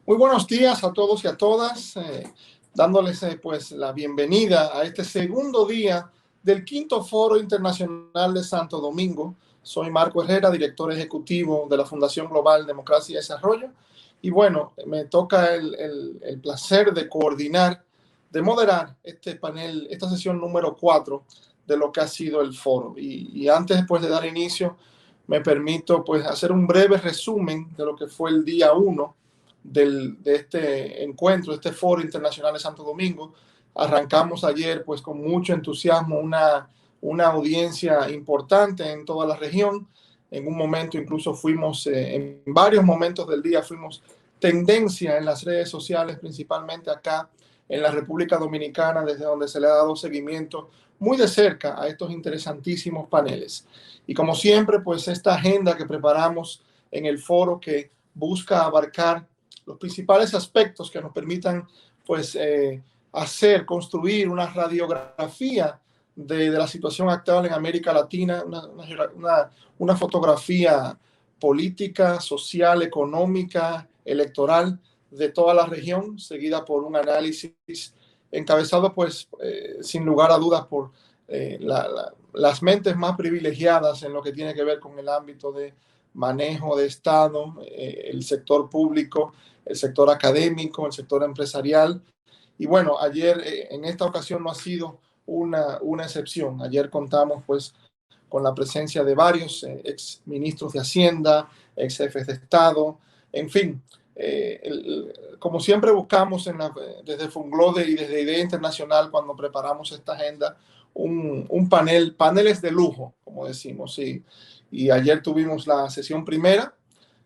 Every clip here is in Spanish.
Muy buenos días a todos y a todas, dándoles pues la bienvenida a este segundo día del quinto Foro Internacional de Santo Domingo. Soy Marco Herrera, director ejecutivo de la Fundación Global Democracia y Desarrollo. Y bueno, me toca el placer de coordinar, de moderar este panel, esta sesión número 4 de lo que ha sido el foro. Y antes pues, de dar inicio, me permito pues hacer un breve resumen de lo que fue el día 1 de este encuentro, este foro internacional de Santo Domingo. Arrancamos ayer pues con mucho entusiasmo una audiencia importante en toda la región. En un momento incluso fuimos, en varios momentos del día fuimos tendencia en las redes sociales, principalmente acá en la República Dominicana, desde donde se le ha dado seguimiento muy de cerca a estos interesantísimos paneles. Y como siempre, pues esta agenda que preparamos en el foro que busca abarcar los principales aspectos que nos permitan pues construir una radiografía de la situación actual en América Latina, una fotografía política, social, económica, electoral de toda la región, seguida por un análisis encabezado pues sin lugar a dudas por las mentes más privilegiadas en lo que tiene que ver con el ámbito de manejo de Estado, el sector público, el sector académico, el sector empresarial. Y bueno, ayer en esta ocasión no ha sido una excepción. Ayer contamos pues con la presencia de varios ex ministros de Hacienda, ex jefes de Estado, en fin. Como siempre buscamos desde Funglode y desde Idea Internacional, cuando preparamos esta agenda, paneles de lujo, como decimos. Y ayer tuvimos la sesión primera,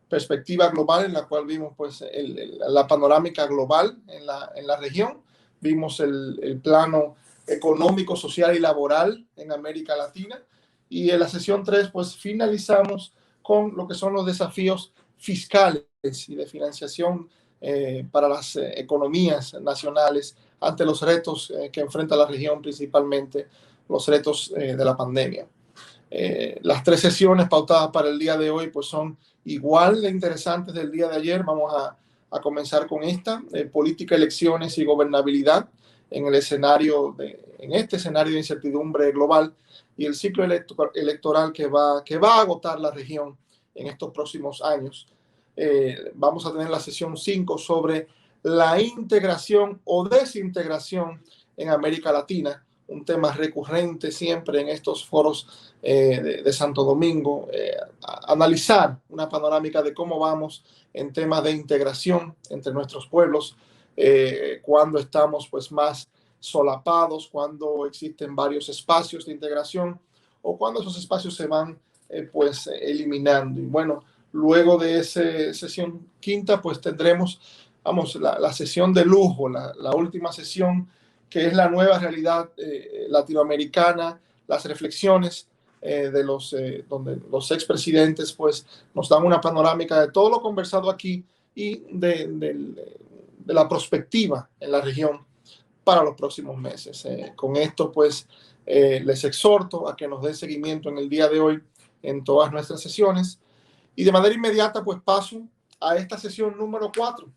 perspectiva global, en la cual vimos pues la panorámica global en la región, vimos el plano económico, social y laboral en América Latina, y en la sesión 3 pues finalizamos con lo que son los desafíos fiscales y de financiación para las economías nacionales ante los retos que enfrenta la región, principalmente los retos de la pandemia. Las 3 sesiones pautadas para el día de hoy pues son igual de interesantes del día de ayer. Vamos a comenzar con esta, política, elecciones y gobernabilidad en este escenario de incertidumbre global y el ciclo electoral que va a agotar la región en estos próximos años. Vamos a tener la sesión 5 sobre la integración o desintegración en América Latina, un tema recurrente siempre en estos foros de Santo Domingo, analizar una panorámica de cómo vamos en temas de integración entre nuestros pueblos, cuando estamos pues más solapados, cuando existen varios espacios de integración o cuando esos espacios se van pues eliminando. Y bueno, luego de esa sesión quinta pues tendremos, la sesión de lujo, la última sesión, que es la nueva realidad latinoamericana, las reflexiones donde los expresidentes pues nos dan una panorámica de todo lo conversado aquí y de la perspectiva en la región para los próximos meses. Con esto pues les exhorto a que nos den seguimiento en el día de hoy en todas nuestras sesiones, y de manera inmediata pues paso a esta sesión número 4,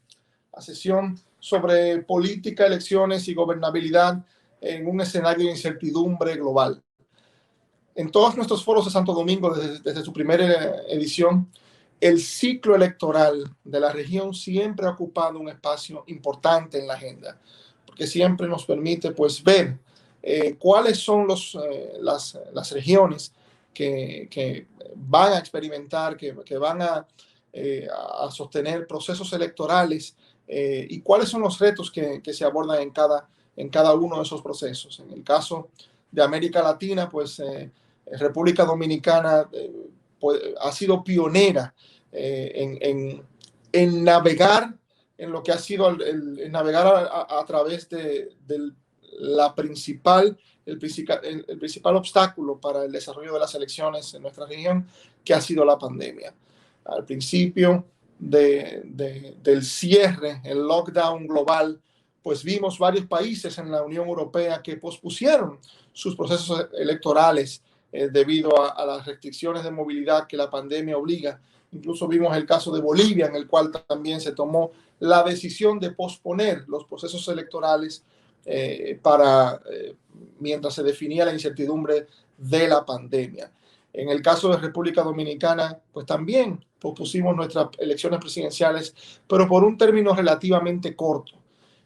la sesión sobre política, elecciones y gobernabilidad en un escenario de incertidumbre global. En todos nuestros foros de Santo Domingo, desde su primera edición, el ciclo electoral de la región siempre ha ocupado un espacio importante en la agenda, porque siempre nos permite pues ver cuáles son las regiones que van a experimentar, que van a sostener procesos electorales, y cuáles son los retos que se abordan en cada uno de esos procesos. En el caso de América Latina, pues República Dominicana pues, ha sido pionera en navegar en lo que ha sido el navegar a través de el principal obstáculo para el desarrollo de las elecciones en nuestra región, que ha sido la pandemia. Al principio del cierre, el lockdown global, pues vimos varios países en la Unión Europea que pospusieron sus procesos electorales debido a las restricciones de movilidad que la pandemia obliga. Incluso vimos el caso de Bolivia, en el cual también se tomó la decisión de posponer los procesos electorales mientras se definía la incertidumbre de la pandemia. En el caso de República Dominicana, pues también pospusimos nuestras elecciones presidenciales, pero por un término relativamente corto.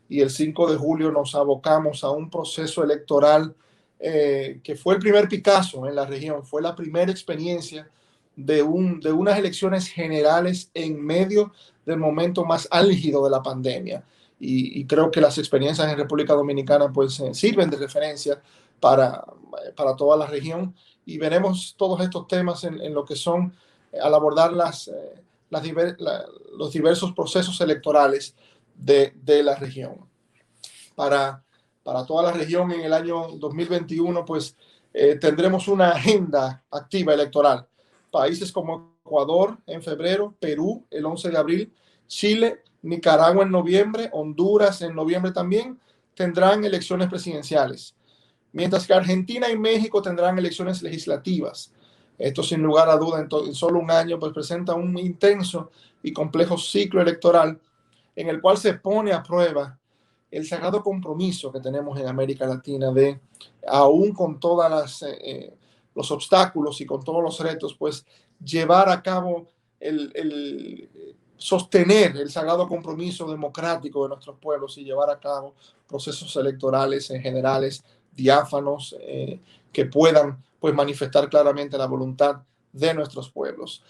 Y el 5 de julio nos abocamos a un proceso electoral que fue el primer Picasso en la región, fue la primera experiencia de unas elecciones generales en medio del momento más álgido de la pandemia. Y creo que las experiencias en República Dominicana pues sirven de referencia para toda la región, y veremos todos estos temas en lo que son al abordar los diversos procesos electorales de la región. Para toda la región en el año 2021, pues tendremos una agenda activa electoral. Países como Ecuador en febrero, Perú el 11 de abril, Chile, Nicaragua en noviembre, Honduras en noviembre también tendrán elecciones presidenciales, mientras que Argentina y México tendrán elecciones legislativas. Esto, sin lugar a duda, en solo un año, pues presenta un intenso y complejo ciclo electoral en el cual se pone a prueba el sagrado compromiso que tenemos en América Latina de, aún con todos los obstáculos y con todos los retos, pues llevar a cabo sostener el sagrado compromiso democrático de nuestros pueblos y llevar a cabo procesos electorales en generales, diáfanos, que puedan pues manifestar claramente la voluntad de nuestros pueblos.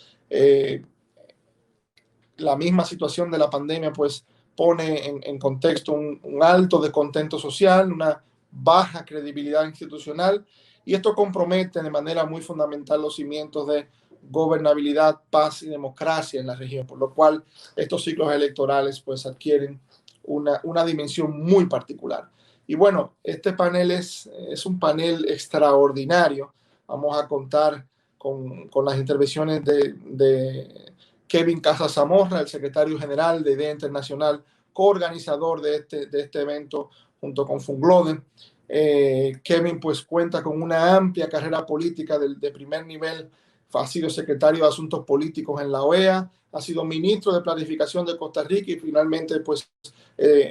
La misma situación de la pandemia pues pone en contexto un alto descontento social, una baja credibilidad institucional, y esto compromete de manera muy fundamental los cimientos de gobernabilidad, paz y democracia en la región, por lo cual estos ciclos electorales pues adquieren una dimensión muy particular. Y bueno, este panel es un panel extraordinario. Vamos a contar con las intervenciones de Kevin Casazamorra, el secretario general de IDEA Internacional, coorganizador de este evento junto con Funglode. Kevin pues cuenta con una amplia carrera política de primer nivel. Ha sido secretario de Asuntos Políticos en la OEA, ha sido ministro de Planificación de Costa Rica y finalmente pues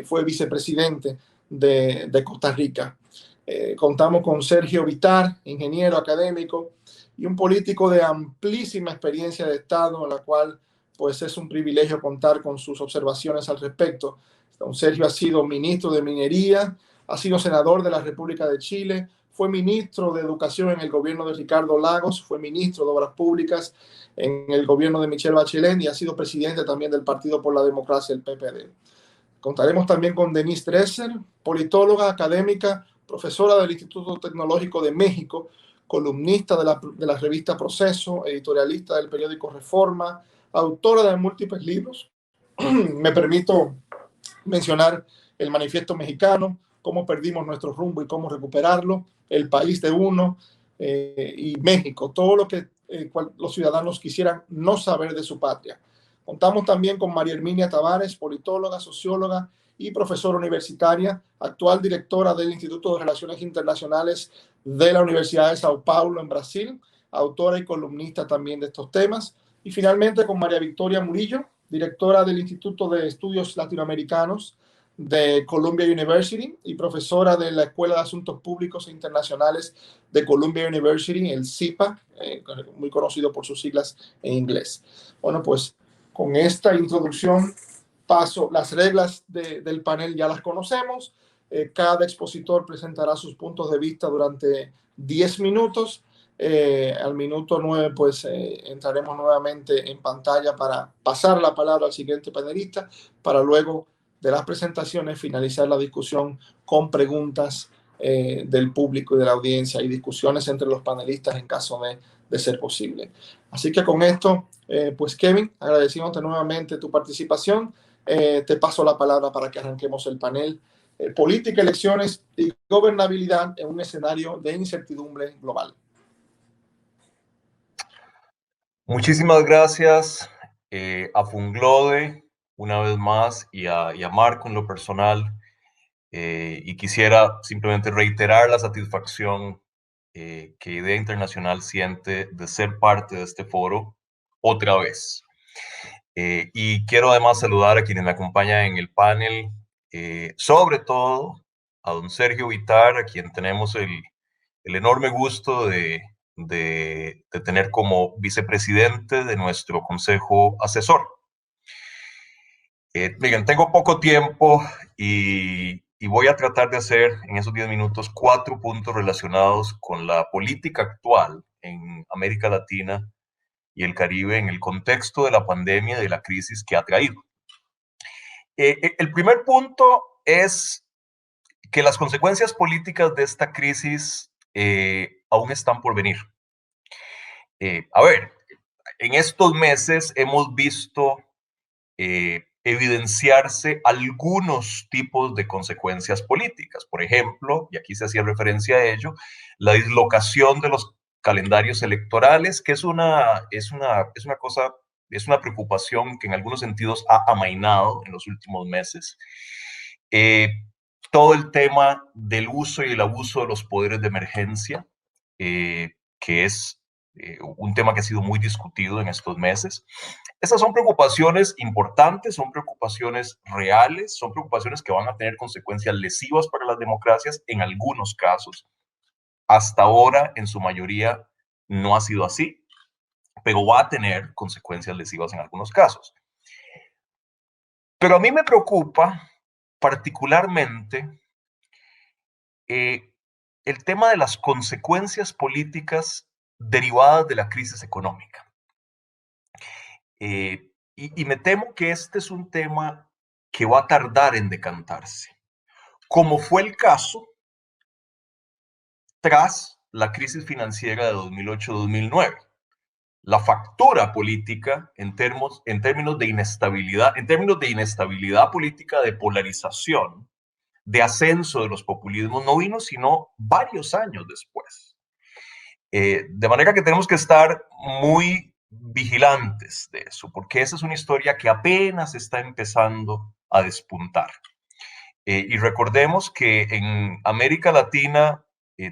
fue vicepresidente de Costa Rica. Contamos con Sergio Vitar, ingeniero académico y un político de amplísima experiencia de Estado, en la cual pues es un privilegio contar con sus observaciones al respecto. Don Sergio ha sido ministro de Minería, ha sido senador de la República de Chile, fue ministro de Educación en el gobierno de Ricardo Lagos, fue ministro de Obras Públicas en el gobierno de Michelle Bachelet y ha sido presidente también del Partido por la Democracia, el PPD. Contaremos también con Denise Dresser, politóloga, académica, profesora del Instituto Tecnológico de México, columnista de la revista Proceso, editorialista del periódico Reforma, autora de múltiples libros. Me permito mencionar El Manifiesto Mexicano, Cómo perdimos nuestro rumbo y cómo recuperarlo, El País de Uno y México, todo lo que los ciudadanos quisieran no saber de su patria. Contamos también con María Herminia Tavares, politóloga, socióloga y profesora universitaria, actual directora del Instituto de Relaciones Internacionales de la Universidad de Sao Paulo en Brasil, autora y columnista también de estos temas. Y finalmente con María Victoria Murillo, directora del Instituto de Estudios Latinoamericanos de Columbia University y profesora de la Escuela de Asuntos Públicos e Internacionales de Columbia University, el CIPA, muy conocido por sus siglas en inglés. Bueno, pues con esta introducción paso, las reglas del panel ya las conocemos. Cada expositor presentará sus puntos de vista durante 10 minutos. Al minuto 9 pues entraremos nuevamente en pantalla para pasar la palabra al siguiente panelista, para luego de las presentaciones finalizar la discusión con preguntas del público y de la audiencia y discusiones entre los panelistas en caso de ser posible. Así que con esto, pues Kevin, agradeciéndote nuevamente tu participación, te paso la palabra para que arranquemos el panel Política, Elecciones y Gobernabilidad en un escenario de incertidumbre global. Muchísimas gracias a Funglode una vez más y a Marco en lo personal. Y quisiera simplemente reiterar la satisfacción que IDEA Internacional siente de ser parte de este foro otra vez. Y quiero además saludar a quienes me acompañan en el panel, sobre todo a don Sergio Vitar, a quien tenemos el enorme gusto de tener como vicepresidente de nuestro consejo asesor. Miren, tengo poco tiempo y voy a tratar de hacer en esos 10 minutos 4 puntos relacionados con la política actual en América Latina y el Caribe en el contexto de la pandemia y de la crisis que ha traído. El primer punto es que las consecuencias políticas de esta crisis aún están por venir. A ver, en estos meses hemos visto evidenciarse algunos tipos de consecuencias políticas. Por ejemplo, y aquí se hacía referencia a ello, la dislocación de los calendarios electorales, que es una cosa, es una preocupación que en algunos sentidos ha amainado en los últimos meses. Eh, Todo el tema del uso y el abuso de los poderes de emergencia, que es un tema que ha sido muy discutido en estos meses. Estas son preocupaciones importantes, son preocupaciones reales, son preocupaciones que van a tener consecuencias lesivas para las democracias en algunos casos. Hasta ahora, en su mayoría, no ha sido así, pero va a tener consecuencias lesivas en algunos casos. Pero a mí me preocupa particularmente el tema de las consecuencias políticas derivadas de la crisis económica. Y me temo que este es un tema que va a tardar en decantarse, como fue el caso tras la crisis financiera de 2008-2009. La factura política en términos de inestabilidad política, de polarización, de ascenso de los populismos, no vino sino varios años después. De manera que tenemos que estar muy vigilantes de eso, porque esa es una historia que apenas está empezando a despuntar. Y recordemos que en América Latina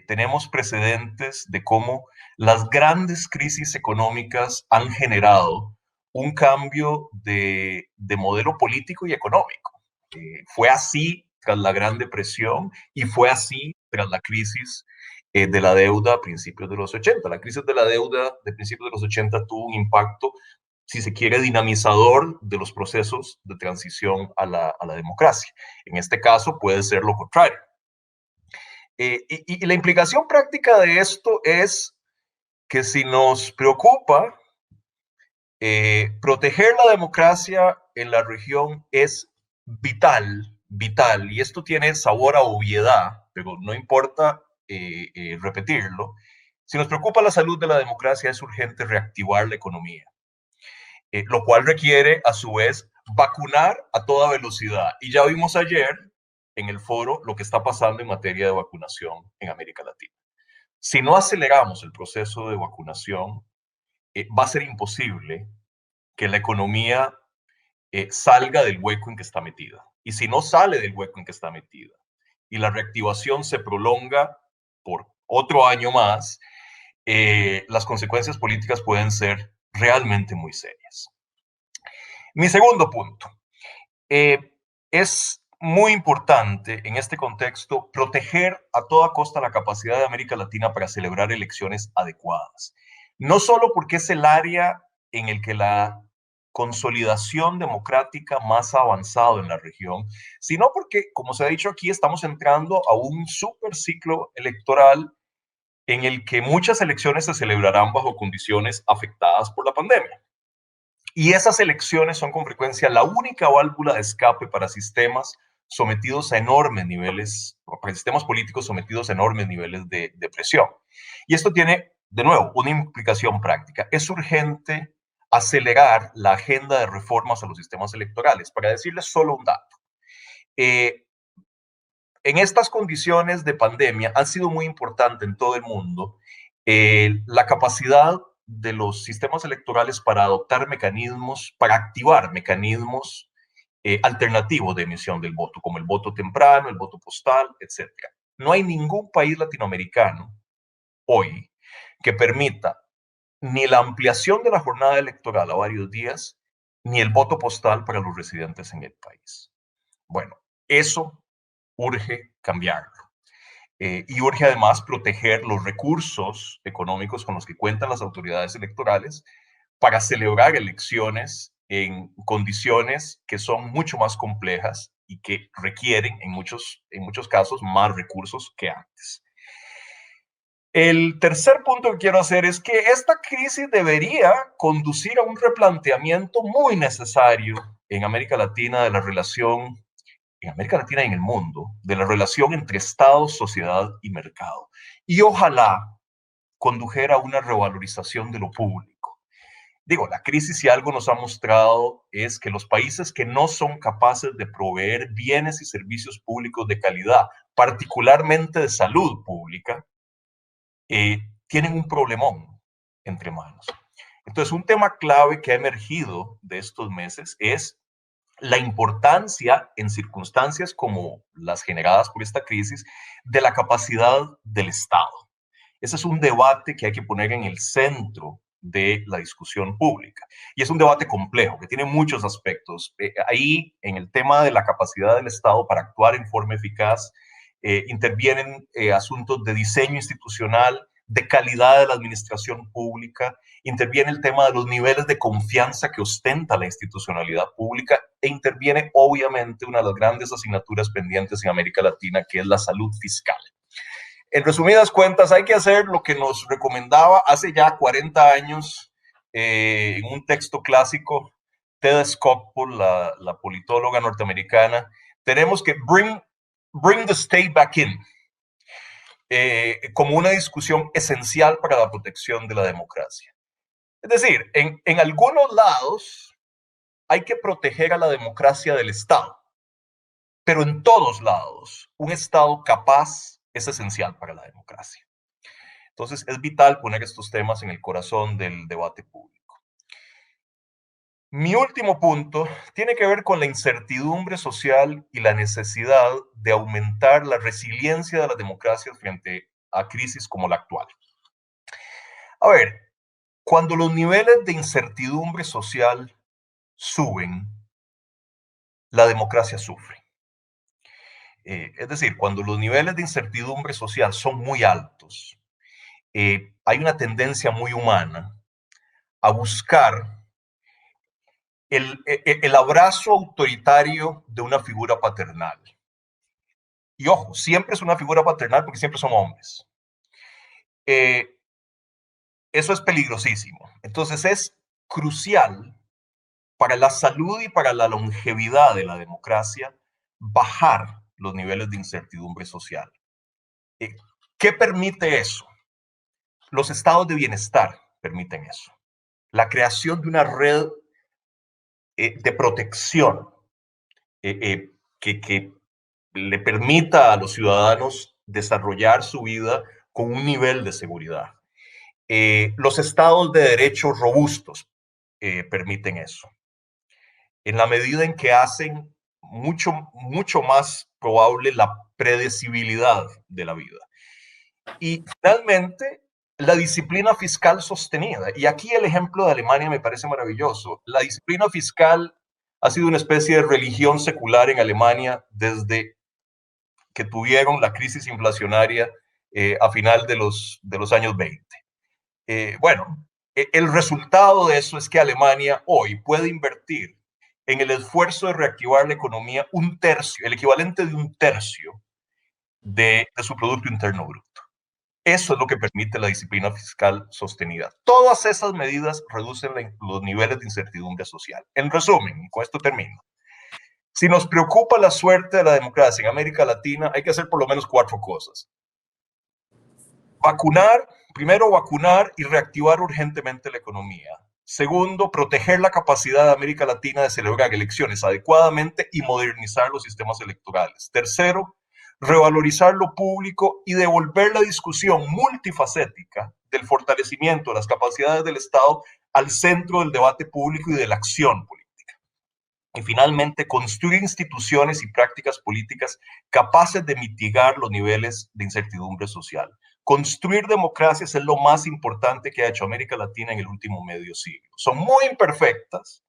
tenemos precedentes de cómo las grandes crisis económicas han generado un cambio de modelo político y económico. Fue así tras la Gran Depresión y fue así tras la crisis de la deuda a principios de los 80. La crisis de la deuda de principios de los 80 tuvo un impacto, si se quiere, dinamizador de los procesos de transición a la democracia. En este caso puede ser lo contrario. Y la implicación práctica de esto es que si nos preocupa proteger la democracia en la región es vital, vital, y esto tiene sabor a obviedad, pero no importa repetirlo. Si nos preocupa la salud de la democracia, es urgente reactivar la economía, lo cual requiere, a su vez, vacunar a toda velocidad. Y ya vimos ayer en el foro lo que está pasando en materia de vacunación en América Latina. Si no aceleramos el proceso de vacunación, va a ser imposible que la economía salga del hueco en que está metida. Y si no sale del hueco en que está metida y la reactivación se prolonga por otro año más, las consecuencias políticas pueden ser realmente muy serias. Mi segundo punto. Es muy importante en este contexto proteger a toda costa la capacidad de América Latina para celebrar elecciones adecuadas. No solo porque es el área en el que la consolidación democrática más ha avanzado en la región, sino porque, como se ha dicho aquí, estamos entrando a un super ciclo electoral en el que muchas elecciones se celebrarán bajo condiciones afectadas por la pandemia. Y esas elecciones son con frecuencia la única válvula de escape para sistemas sometidos a enormes niveles, para sistemas políticos sometidos a enormes niveles de presión. Y esto tiene, de nuevo, una implicación práctica. Es urgente acelerar la agenda de reformas a los sistemas electorales. Para decirles solo un dato. En estas condiciones de pandemia ha sido muy importante en todo el mundo la capacidad de los sistemas electorales para adoptar mecanismos, para activar mecanismos alternativos de emisión del voto, como el voto temprano, el voto postal, etc. No hay ningún país latinoamericano hoy que permita ni la ampliación de la jornada electoral a varios días, ni el voto postal para los residentes en el país. Bueno, eso urge cambiarlo. Y urge además proteger los recursos económicos con los que cuentan las autoridades electorales para celebrar elecciones en condiciones que son mucho más complejas y que requieren en muchos casos más recursos que antes. El tercer punto que quiero hacer es que esta crisis debería conducir a un replanteamiento muy necesario en América Latina de la relación, en América Latina y en el mundo, de la relación entre Estado, sociedad y mercado. Y ojalá condujera a una revalorización de lo público. Digo, la crisis, si algo nos ha mostrado, es que los países que no son capaces de proveer bienes y servicios públicos de calidad, particularmente de salud pública, tienen un problemón entre manos. Entonces, un tema clave que ha emergido de estos meses es la importancia en circunstancias como las generadas por esta crisis de la capacidad del Estado. Ese es un debate que hay que poner en el centro de la discusión pública. Y es un debate complejo, que tiene muchos aspectos. Ahí, en el tema de la capacidad del Estado para actuar en forma eficaz, intervienen asuntos de diseño institucional, de calidad de la administración pública, interviene el tema de los niveles de confianza que ostenta la institucionalidad pública e interviene obviamente una de las grandes asignaturas pendientes en América Latina, que es la salud fiscal. En resumidas cuentas, hay que hacer lo que nos recomendaba hace ya 40 años en un texto clásico, Theda Skocpol, la politóloga norteamericana. Tenemos que bring the state back in, como una discusión esencial para la protección de la democracia. Es decir, en algunos lados hay que proteger a la democracia del Estado, pero en todos lados un Estado capaz es esencial para la democracia. Entonces es vital poner estos temas en el corazón del debate público. Mi último punto tiene que ver con la incertidumbre social y la necesidad de aumentar la resiliencia de las democracias frente a crisis como la actual. A ver, cuando los niveles de incertidumbre social suben, la democracia sufre. Es decir, cuando los niveles de incertidumbre social son muy altos, hay una tendencia muy humana a buscar el abrazo autoritario de una figura paternal. Y ojo, siempre es una figura paternal porque siempre son hombres. Eso es peligrosísimo. Entonces es crucial para la salud y para la longevidad de la democracia bajar los niveles de incertidumbre social. ¿Qué permite eso? Los estados de bienestar permiten eso. La creación de una red de protección que le permita a los ciudadanos desarrollar su vida con un nivel de seguridad. Los estados de derecho robustos permiten eso. En la medida en que hacen mucho más probable la predecibilidad de la vida. Y finalmente, la disciplina fiscal sostenida. Y aquí el ejemplo de Alemania me parece maravilloso. La disciplina fiscal ha sido una especie de religión secular en Alemania desde que tuvieron la crisis inflacionaria a final de los años 20. Bueno, el resultado de eso es que Alemania hoy puede invertir en el esfuerzo de reactivar la economía un tercio, el equivalente de un tercio de su Producto Interno Bruto. Eso es lo que permite la disciplina fiscal sostenida. Todas esas medidas reducen los niveles de incertidumbre social. En resumen, y con esto termino, si nos preocupa la suerte de la democracia en América Latina, hay que hacer por lo menos 4 cosas. Primero, vacunar y reactivar urgentemente la economía. Segundo, proteger la capacidad de América Latina de celebrar elecciones adecuadamente y modernizar los sistemas electorales. Tercero, revalorizar lo público y devolver la discusión multifacética del fortalecimiento de las capacidades del Estado al centro del debate público y de la acción política. Y finalmente, construir instituciones y prácticas políticas capaces de mitigar los niveles de incertidumbre social. Construir democracias es lo más importante que ha hecho América Latina en el último medio siglo. Son muy imperfectas,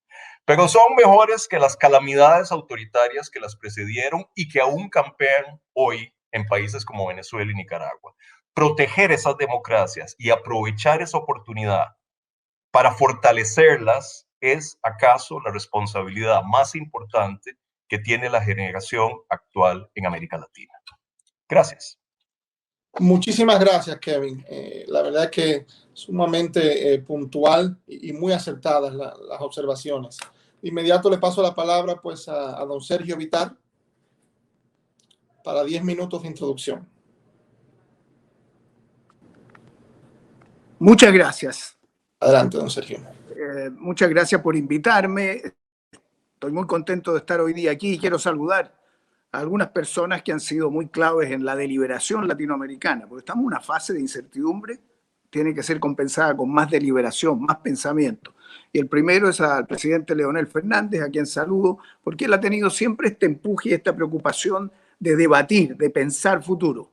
pero son mejores que las calamidades autoritarias que las precedieron y que aún campean hoy en países como Venezuela y Nicaragua. Proteger esas democracias y aprovechar esa oportunidad para fortalecerlas es acaso la responsabilidad más importante que tiene la generación actual en América Latina. Gracias. Muchísimas gracias, Kevin. La verdad es que sumamente puntual y muy acertadas las observaciones. De inmediato le paso la palabra pues a don Sergio Vitar para 10 minutos de introducción. Muchas gracias. Adelante, don Sergio. Muchas gracias por invitarme. Estoy muy contento de estar hoy día aquí y quiero saludar a algunas personas que han sido muy claves en la deliberación latinoamericana, porque estamos en una fase de incertidumbre, tiene que ser compensada con más deliberación, más pensamiento. Y el primero es al presidente Leonel Fernández, a quien saludo, porque él ha tenido siempre este empuje y esta preocupación de debatir, de pensar futuro.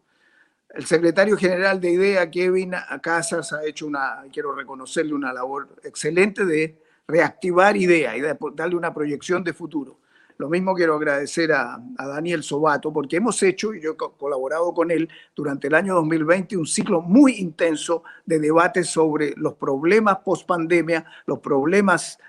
El secretario general de IDEA, Kevin Casas, ha hecho quiero reconocerle una labor excelente de reactivar IDEA y de darle una proyección de futuro. Lo mismo quiero agradecer a Daniel Sobato, porque hemos hecho, y yo he colaborado con él durante el año 2020, un ciclo muy intenso de debates sobre los problemas post-pandemia, los problemas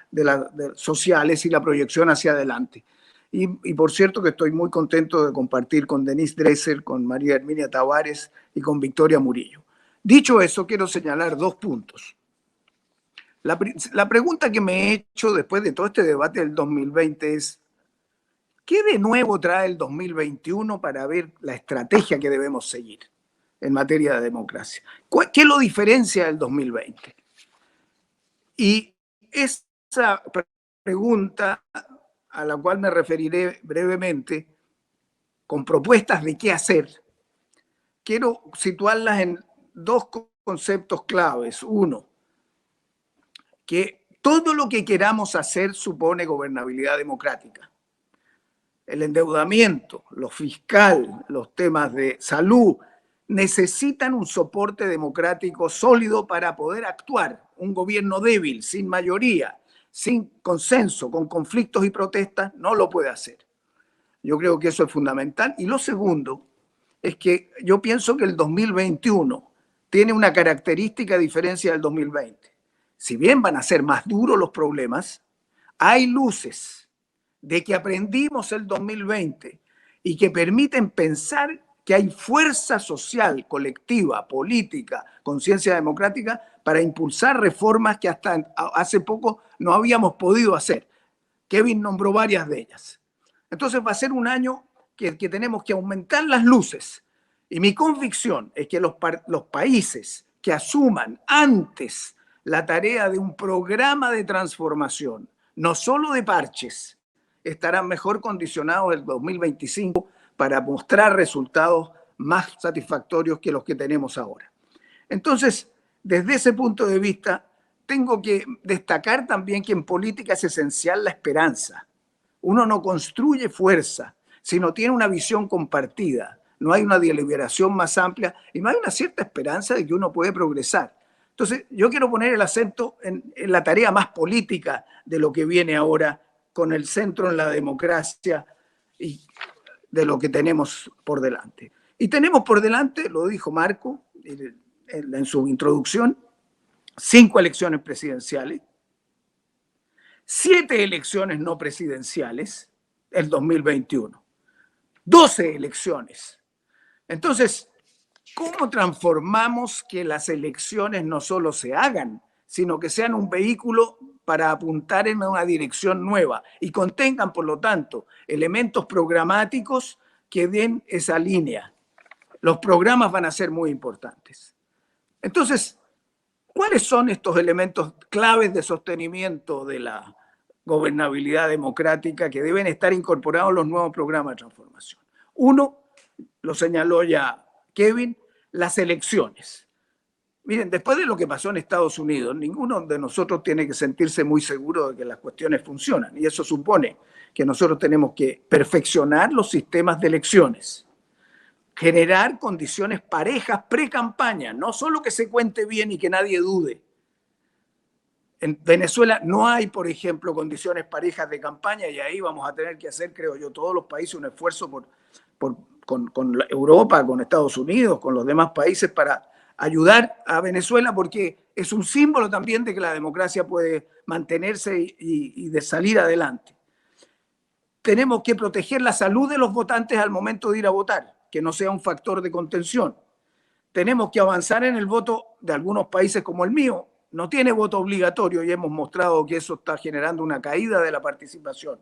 sociales y la proyección hacia adelante. Y por cierto que estoy muy contento de compartir con Denise Dresser, con María Herminia Tavares y con Victoria Murillo. Dicho eso, quiero señalar 2 puntos. La pregunta que me he hecho después de todo este debate del 2020 es, ¿qué de nuevo trae el 2021 para ver la estrategia que debemos seguir en materia de democracia? ¿Qué lo diferencia del 2020? Y esa pregunta, a la cual me referiré brevemente, con propuestas de qué hacer, quiero situarlas en 2 conceptos claves. Uno, que todo lo que queramos hacer supone gobernabilidad democrática. El endeudamiento, lo fiscal, los temas de salud, necesitan un soporte democrático sólido para poder actuar. Un gobierno débil, sin mayoría, sin consenso, con conflictos y protestas, no lo puede hacer. Yo creo que eso es fundamental. Y lo segundo es que yo pienso que el 2021 tiene una característica a diferencia del 2020. Si bien van a ser más duros los problemas, hay luces de que aprendimos el 2020 y que permiten pensar que hay fuerza social, colectiva, política, conciencia democrática para impulsar reformas que hasta hace poco no habíamos podido hacer. Kevin nombró varias de ellas. Entonces va a ser un año que tenemos que aumentar las luces. Y mi convicción es que los países que asuman antes la tarea de un programa de transformación, no solo de parches, estarán mejor condicionados el 2025 para mostrar resultados más satisfactorios que los que tenemos ahora. Entonces, desde ese punto de vista, tengo que destacar también que en política es esencial la esperanza. Uno no construye fuerza, sino tiene una visión compartida. No hay una deliberación más amplia y no hay una cierta esperanza de que uno puede progresar. Entonces, yo quiero poner el acento en la tarea más política de lo que viene ahora, con el centro en la democracia y de lo que tenemos por delante. Y tenemos por delante, lo dijo Marco en su introducción, 5 elecciones presidenciales, 7 elecciones no presidenciales, el 2021, 12 elecciones. Entonces, ¿cómo transformamos que las elecciones no solo se hagan, sino que sean un vehículo para apuntar en una dirección nueva y contengan, por lo tanto, elementos programáticos que den esa línea? Los programas van a ser muy importantes. Entonces, ¿cuáles son estos elementos claves de sostenimiento de la gobernabilidad democrática que deben estar incorporados en los nuevos programas de transformación? Uno, lo señaló ya Kevin, las elecciones. Miren, después de lo que pasó en Estados Unidos, ninguno de nosotros tiene que sentirse muy seguro de que las cuestiones funcionan. Y eso supone que nosotros tenemos que perfeccionar los sistemas de elecciones, generar condiciones parejas pre-campaña, no solo que se cuente bien y que nadie dude. En Venezuela no hay, por ejemplo, condiciones parejas de campaña y ahí vamos a tener que hacer, creo yo, todos los países un esfuerzo con Europa, con Estados Unidos, con los demás países para ayudar a Venezuela, porque es un símbolo también de que la democracia puede mantenerse y de salir adelante. Tenemos que proteger la salud de los votantes al momento de ir a votar, que no sea un factor de contención. Tenemos que avanzar en el voto de algunos países como el mío. No tiene voto obligatorio y hemos mostrado que eso está generando una caída de la participación.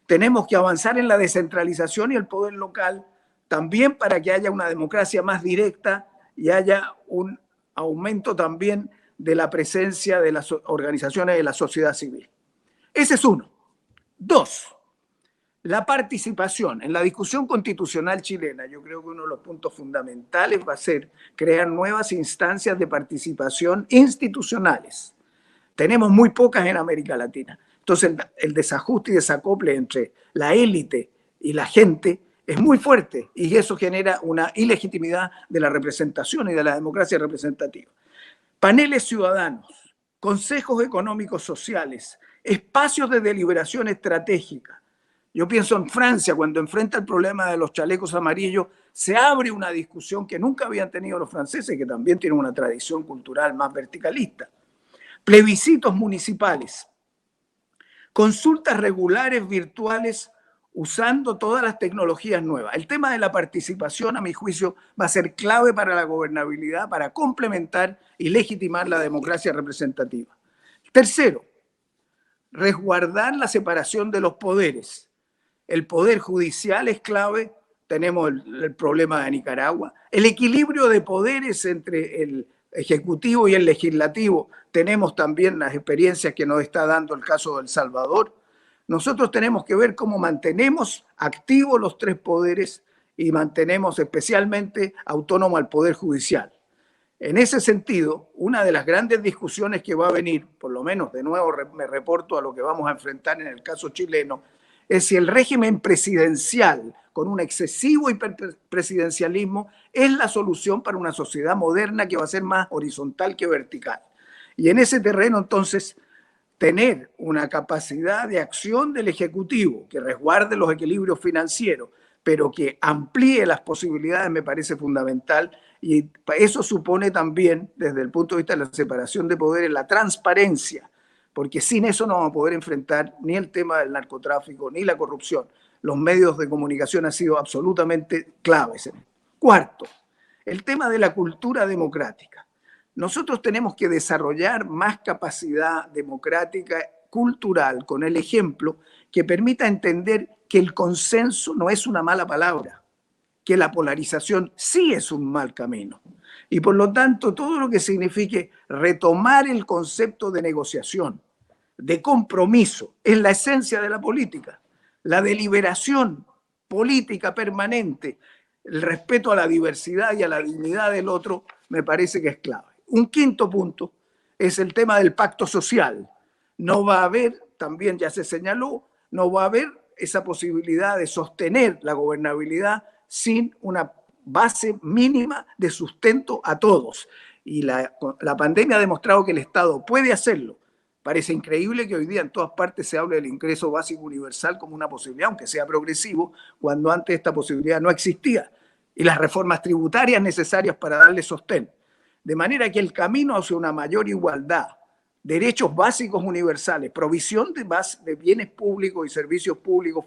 Tenemos que avanzar en la descentralización y el poder local, también para que haya una democracia más directa y haya un aumento también de la presencia de las organizaciones de la sociedad civil. Ese es uno. Dos, la participación. En la discusión constitucional chilena, yo creo que uno de los puntos fundamentales va a ser crear nuevas instancias de participación institucionales. Tenemos muy pocas en América Latina. Entonces, el desajuste y desacople entre la élite y la gente es muy fuerte y eso genera una ilegitimidad de la representación y de la democracia representativa. Paneles ciudadanos, consejos económicos sociales, espacios de deliberación estratégica. Yo pienso en Francia, cuando enfrenta el problema de los chalecos amarillos, se abre una discusión que nunca habían tenido los franceses, que también tienen una tradición cultural más verticalista. Plebiscitos municipales, consultas regulares virtuales usando todas las tecnologías nuevas. El tema de la participación, a mi juicio, va a ser clave para la gobernabilidad, para complementar y legitimar la democracia representativa. Tercero, resguardar la separación de los poderes. El poder judicial es clave, tenemos el problema de Nicaragua. El equilibrio de poderes entre el ejecutivo y el legislativo, tenemos también las experiencias que nos está dando el caso de El Salvador. Nosotros tenemos que ver cómo mantenemos activos los tres poderes y mantenemos especialmente autónomo al Poder Judicial. En ese sentido, una de las grandes discusiones que va a venir, por lo menos de nuevo me reporto a lo que vamos a enfrentar en el caso chileno, es si el régimen presidencial, con un excesivo hiperpresidencialismo, es la solución para una sociedad moderna que va a ser más horizontal que vertical. Y en ese terreno, entonces, tener una capacidad de acción del Ejecutivo que resguarde los equilibrios financieros, pero que amplíe las posibilidades, me parece fundamental. Y eso supone también, desde el punto de vista de la separación de poderes, la transparencia, porque sin eso no vamos a poder enfrentar ni el tema del narcotráfico ni la corrupción. Los medios de comunicación han sido absolutamente claves. Cuarto, el tema de la cultura democrática. Nosotros tenemos que desarrollar más capacidad democrática, cultural, con el ejemplo que permita entender que el consenso no es una mala palabra, que la polarización sí es un mal camino. Y por lo tanto, todo lo que signifique retomar el concepto de negociación, de compromiso, es la esencia de la política. La deliberación política permanente, el respeto a la diversidad y a la dignidad del otro, me parece que es clave. Un quinto punto es el tema del pacto social. No va a haber, también ya se señaló, no va a haber esa posibilidad de sostener la gobernabilidad sin una base mínima de sustento a todos. Y la pandemia ha demostrado que el Estado puede hacerlo. Parece increíble que hoy día en todas partes se hable del ingreso básico universal como una posibilidad, aunque sea progresivo, cuando antes esta posibilidad no existía. Y las reformas tributarias necesarias para darle sostén. De manera que el camino hacia una mayor igualdad, derechos básicos universales, provisión de bienes públicos y servicios públicos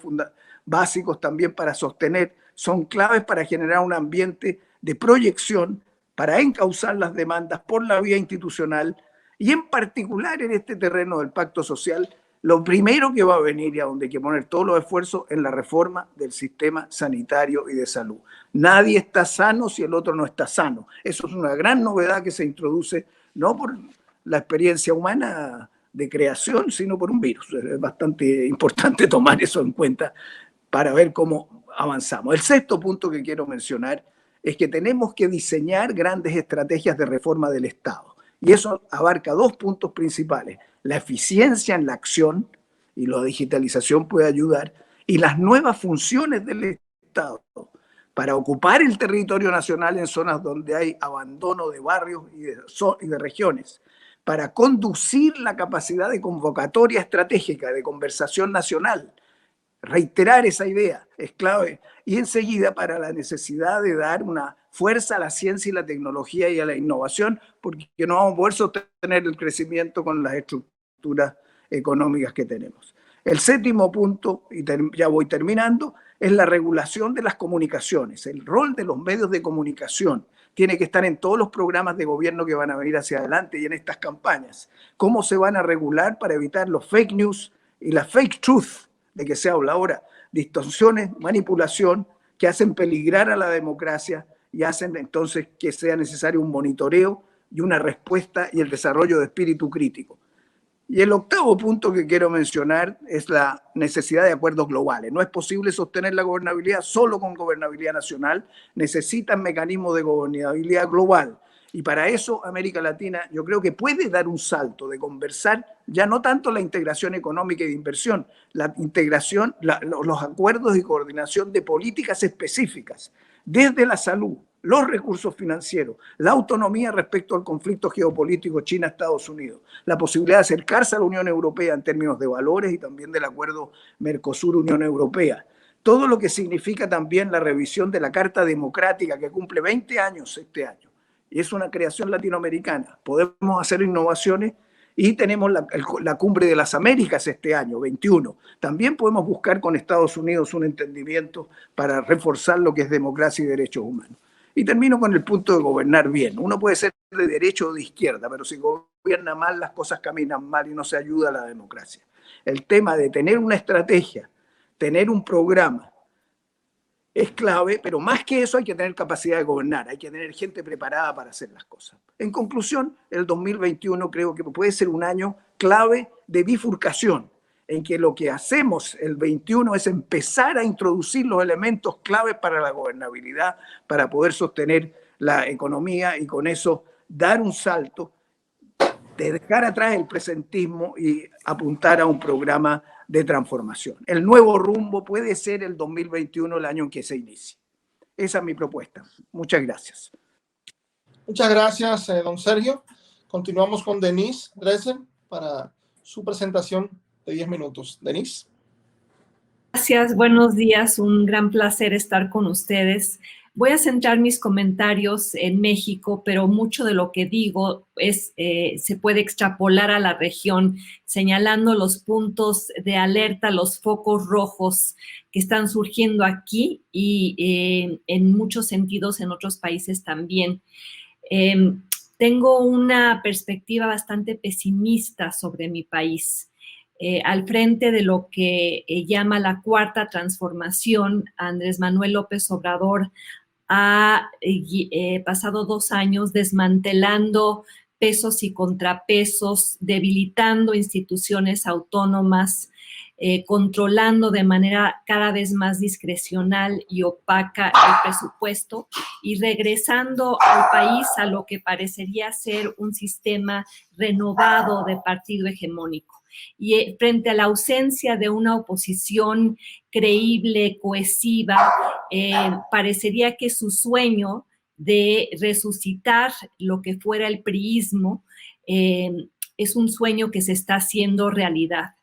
básicos también para sostener, son claves para generar un ambiente de proyección, para encauzar las demandas por la vía institucional y en particular en este terreno del pacto social, lo primero que va a venir y a donde hay que poner todos los esfuerzos en la reforma del sistema sanitario y de salud. Nadie está sano si el otro no está sano. Eso es una gran novedad que se introduce no por la experiencia humana de creación, sino por un virus. Es bastante importante tomar eso en cuenta para ver cómo avanzamos. El sexto punto que quiero mencionar es que tenemos que diseñar grandes estrategias de reforma del Estado. Y eso abarca dos puntos principales: la eficiencia en la acción, y la digitalización puede ayudar, y las nuevas funciones del Estado para ocupar el territorio nacional en zonas donde hay abandono de barrios y de regiones, para conducir la capacidad de convocatoria estratégica, de conversación nacional. Reiterar esa idea es clave. Y enseguida para la necesidad de dar una fuerza a la ciencia y la tecnología y a la innovación, porque no vamos a poder sostener el crecimiento con las estructuras económicas que tenemos. El séptimo punto, y ya voy terminando, es la regulación de las comunicaciones. El rol de los medios de comunicación tiene que estar en todos los programas de gobierno que van a venir hacia adelante y en estas campañas. ¿Cómo se van a regular para evitar los fake news y la fake truth de que se habla ahora? Distorsiones, manipulación que hacen peligrar a la democracia y hacen entonces que sea necesario un monitoreo y una respuesta y el desarrollo de espíritu crítico. Y el octavo punto que quiero mencionar es la necesidad de acuerdos globales. No es posible sostener la gobernabilidad solo con gobernabilidad nacional. Necesitan mecanismos de gobernabilidad global. Y para eso América Latina yo creo que puede dar un salto de conversar ya no tanto la integración económica y de inversión, la integración, los acuerdos y coordinación de políticas específicas, desde la salud, los recursos financieros, la autonomía respecto al conflicto geopolítico China-Estados Unidos, la posibilidad de acercarse a la Unión Europea en términos de valores y también del acuerdo Mercosur-Unión Europea. Todo lo que significa también la revisión de la Carta Democrática que cumple 20 años este año. Y es una creación latinoamericana. Podemos hacer innovaciones y tenemos la Cumbre de las Américas este año, 21. También podemos buscar con Estados Unidos un entendimiento para reforzar lo que es democracia y derechos humanos. Y termino con el punto de gobernar bien. Uno puede ser de derecha o de izquierda, pero si gobierna mal, las cosas caminan mal y no se ayuda a la democracia. El tema de tener una estrategia, tener un programa, es clave, pero más que eso hay que tener capacidad de gobernar, hay que tener gente preparada para hacer las cosas. En conclusión, el 2021 creo que puede ser un año clave de bifurcación, en que lo que hacemos el 21 es empezar a introducir los elementos claves para la gobernabilidad, para poder sostener la economía y con eso dar un salto, de dejar atrás el presentismo y apuntar a un programa de transformación. El nuevo rumbo puede ser el 2021, el año en que se inicie. Esa es mi propuesta. Muchas gracias. Muchas gracias, don Sergio. Continuamos con Denise Dresser para su presentación de 10 minutos. Denise. Gracias, buenos días. Un gran placer estar con ustedes. Voy a centrar mis comentarios en México, pero mucho de lo que digo se puede extrapolar a la región, señalando los puntos de alerta, los focos rojos que están surgiendo aquí y en muchos sentidos en otros países también. Tengo una perspectiva bastante pesimista sobre mi país. Al frente de lo que llama la cuarta transformación, Andrés Manuel López Obrador ha pasado 2 años desmantelando pesos y contrapesos, debilitando instituciones autónomas, controlando de manera cada vez más discrecional y opaca el presupuesto y regresando al país a lo que parecería ser un sistema renovado de partido hegemónico. Y frente a la ausencia de una oposición creíble, cohesiva, parecería que su sueño de resucitar lo que fuera el priismo es un sueño que se está haciendo realidad.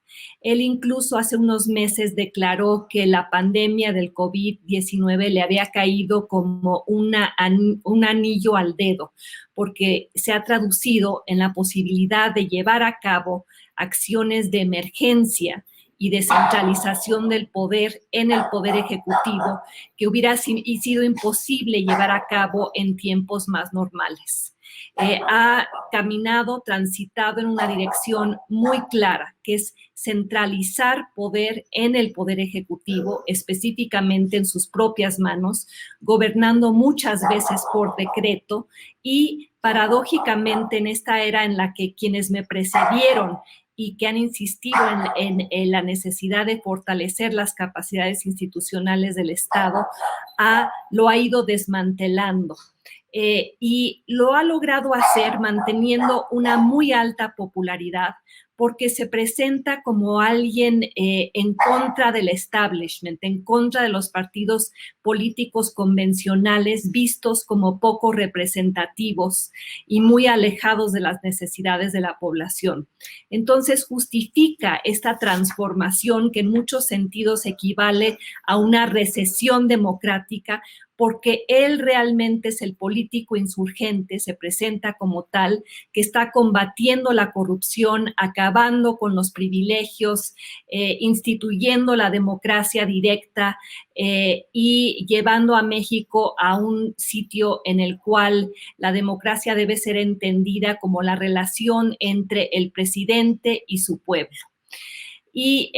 Él incluso hace unos meses declaró que la pandemia del COVID-19 le había caído como un anillo al dedo, porque se ha traducido en la posibilidad de llevar a cabo acciones de emergencia y descentralización del poder en el poder ejecutivo que hubiera sido imposible llevar a cabo en tiempos más normales. Ha caminado, transitado en una dirección muy clara, que es centralizar poder en el poder ejecutivo, específicamente en sus propias manos, gobernando muchas veces por decreto y paradójicamente en esta era en la que quienes me precedieron y que han insistido en la necesidad de fortalecer las capacidades institucionales del Estado, lo ha ido desmantelando. y lo ha logrado hacer manteniendo una muy alta popularidad, porque se presenta como alguien en contra del establishment, en contra de los partidos políticos convencionales, vistos como poco representativos y muy alejados de las necesidades de la población. Entonces justifica esta transformación que en muchos sentidos equivale a una recesión democrática, porque él realmente es el político insurgente, se presenta como tal, que está combatiendo la corrupción, acabando con los privilegios, instituyendo la democracia directa y llevando a México a un sitio en el cual la democracia debe ser entendida como la relación entre el presidente y su pueblo. Y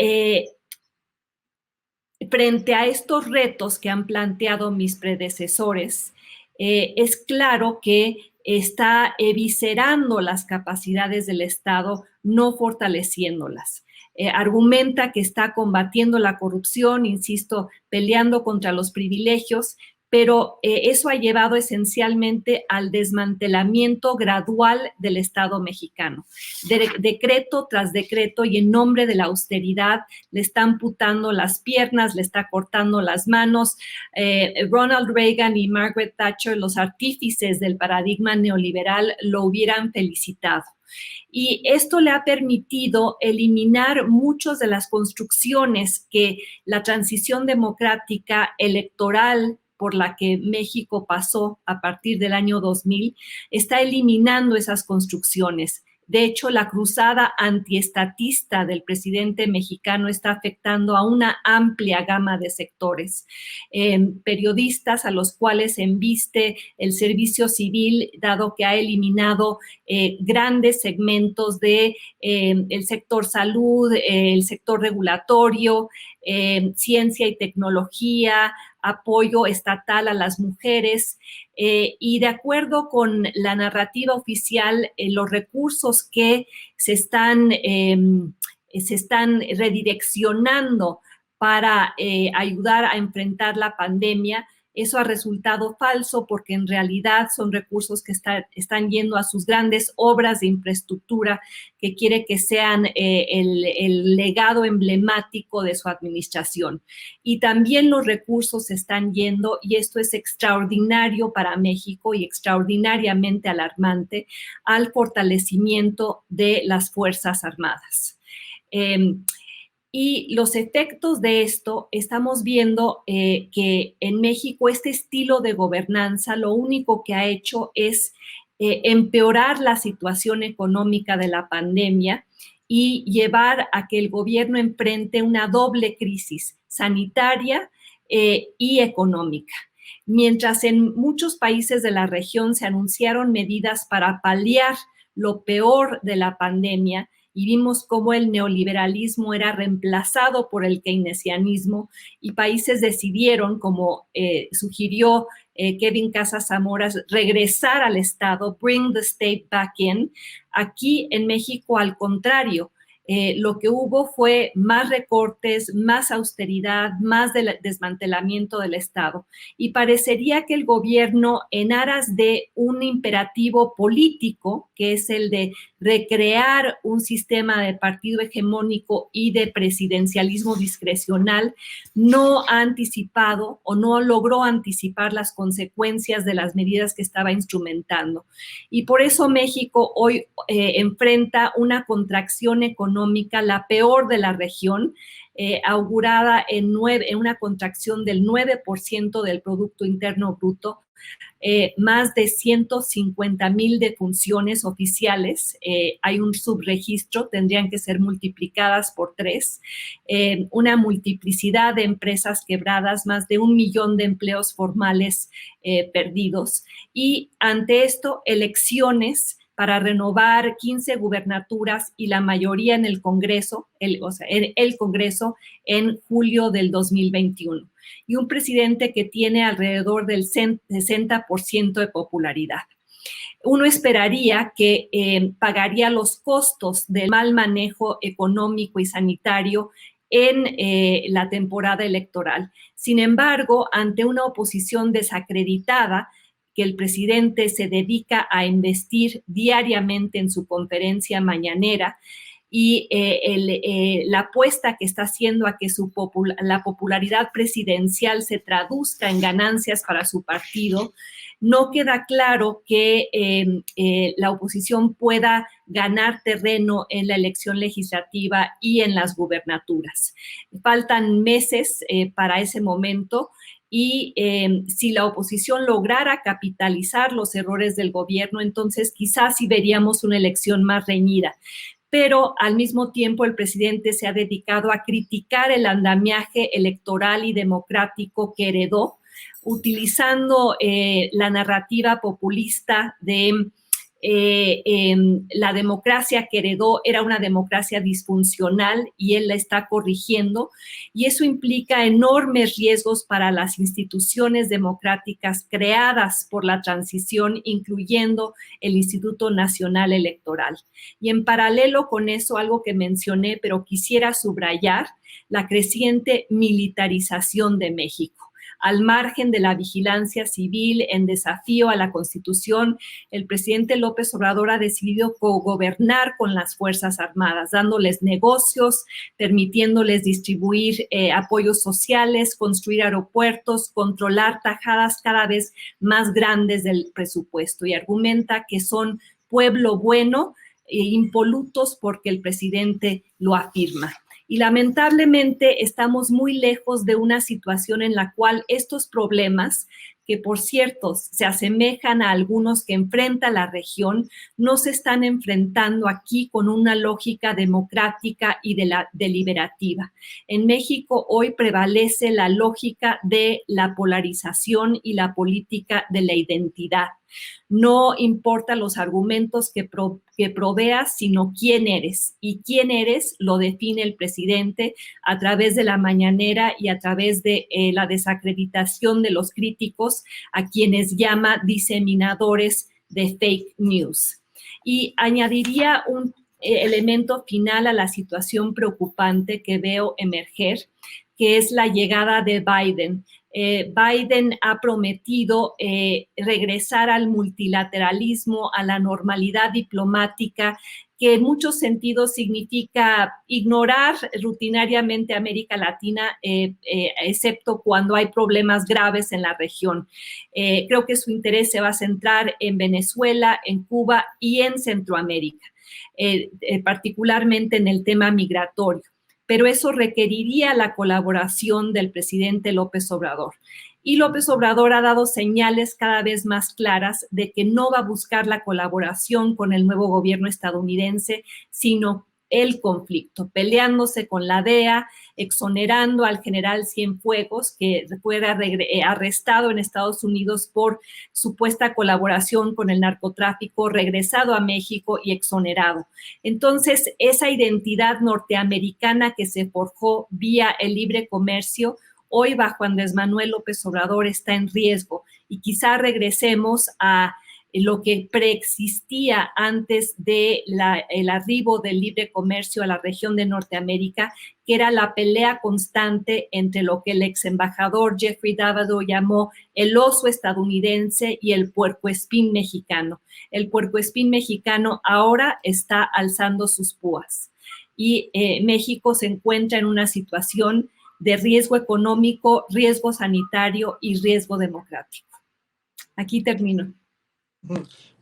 frente a estos retos que han planteado mis predecesores, es claro que está eviscerando las capacidades del Estado, no fortaleciéndolas. Argumenta que está combatiendo la corrupción, insisto, peleando contra los privilegios, pero eso ha llevado esencialmente al desmantelamiento gradual del Estado mexicano. Decreto tras decreto y en nombre de la austeridad le está amputando las piernas, le está cortando las manos. Ronald Reagan y Margaret Thatcher, los artífices del paradigma neoliberal, lo hubieran felicitado. Y esto le ha permitido eliminar muchas de las construcciones que la transición democrática electoral por la que México pasó a partir del año 2000, está eliminando esas construcciones. De hecho, la cruzada antiestatista del presidente mexicano está afectando a una amplia gama de sectores. Periodistas a los cuales embiste el servicio civil, dado que ha eliminado grandes segmentos del sector salud, el sector regulatorio, ciencia y tecnología, apoyo estatal a las mujeres, y de acuerdo con la narrativa oficial, los recursos que se están redireccionando para ayudar a enfrentar la pandemia, eso ha resultado falso porque en realidad son recursos que están yendo a sus grandes obras de infraestructura que quiere que sean el legado emblemático de su administración. Y también los recursos están yendo, y esto es extraordinario para México y extraordinariamente alarmante, al fortalecimiento de las Fuerzas Armadas. Y los efectos de esto, estamos viendo que en México este estilo de gobernanza lo único que ha hecho es empeorar la situación económica de la pandemia y llevar a que el gobierno enfrente una doble crisis sanitaria y económica. Mientras en muchos países de la región se anunciaron medidas para paliar lo peor de la pandemia, y vimos cómo el neoliberalismo era reemplazado por el keynesianismo y países decidieron, como sugirió Kevin Casas Zamora, regresar al Estado, bring the state back in. Aquí en México, al contrario, lo que hubo fue más recortes, más austeridad, más desmantelamiento del Estado. Y parecería que el gobierno, en aras de un imperativo político, que es el de recrear un sistema de partido hegemónico y de presidencialismo discrecional, no ha anticipado o no logró anticipar las consecuencias de las medidas que estaba instrumentando. Y por eso México hoy enfrenta una contracción económica, la peor de la región, augurada en una contracción del 9% del Producto Interno Bruto, más de 150,000 defunciones oficiales, hay un subregistro, tendrían que ser multiplicadas por 3, una multiplicidad de empresas quebradas, más de 1 millón de empleos formales perdidos, y ante esto, elecciones para renovar 15 gubernaturas y la mayoría en el Congreso, el Congreso en julio del 2021. Y un presidente que tiene alrededor del 60% de popularidad. Uno esperaría que pagaría los costos del mal manejo económico y sanitario en la temporada electoral. Sin embargo, ante una oposición desacreditada, que el presidente se dedica a embestir diariamente en su conferencia mañanera, y la apuesta que está haciendo a que la popularidad presidencial se traduzca en ganancias para su partido, no queda claro que la oposición pueda ganar terreno en la elección legislativa y en las gubernaturas. Faltan meses para ese momento, y si la oposición lograra capitalizar los errores del gobierno, entonces quizás sí veríamos una elección más reñida. Pero al mismo tiempo el presidente se ha dedicado a criticar el andamiaje electoral y democrático que heredó, utilizando la narrativa populista de la democracia que heredó era una democracia disfuncional y él la está corrigiendo, y eso implica enormes riesgos para las instituciones democráticas creadas por la transición, incluyendo el Instituto Nacional Electoral. Y en paralelo con eso, algo que mencioné, pero quisiera subrayar, la creciente militarización de México. Al margen de la vigilancia civil, en desafío a la Constitución, el presidente López Obrador ha decidido cogobernar con las Fuerzas Armadas, dándoles negocios, permitiéndoles distribuir apoyos sociales, construir aeropuertos, controlar tajadas cada vez más grandes del presupuesto, y argumenta que son pueblo bueno, impolutos porque el presidente lo afirma. Y lamentablemente estamos muy lejos de una situación en la cual estos problemas, que por cierto se asemejan a algunos que enfrenta la región, no se están enfrentando aquí con una lógica democrática y deliberativa. En México hoy prevalece la lógica de la polarización y la política de la identidad. No importa los argumentos que proveas, sino quién eres. Y quién eres lo define el presidente a través de la mañanera y a través de la desacreditación de los críticos, a quienes llama diseminadores de fake news. Y añadiría un elemento final a la situación preocupante que veo emerger, que es la llegada de Biden. Biden ha prometido regresar al multilateralismo, a la normalidad diplomática, que en muchos sentidos significa ignorar rutinariamente a América Latina, excepto cuando hay problemas graves en la región. Creo que su interés se va a centrar en Venezuela, en Cuba y en Centroamérica, particularmente en el tema migratorio. Pero eso requeriría la colaboración del presidente López Obrador. Y López Obrador ha dado señales cada vez más claras de que no va a buscar la colaboración con el nuevo gobierno estadounidense, sino el conflicto, peleándose con la DEA, exonerando al general Cienfuegos, que fue arrestado en Estados Unidos por supuesta colaboración con el narcotráfico, regresado a México y exonerado. Entonces, esa identidad norteamericana que se forjó vía el libre comercio, hoy bajo Andrés Manuel López Obrador está en riesgo, y quizá regresemos a lo que preexistía antes del arribo del libre comercio a la región de Norteamérica, que era la pelea constante entre lo que el ex embajador Jeffrey Dabado llamó el oso estadounidense y el puercoespín mexicano. El puercoespín mexicano ahora está alzando sus púas, y México se encuentra en una situación de riesgo económico, riesgo sanitario y riesgo democrático. Aquí termino.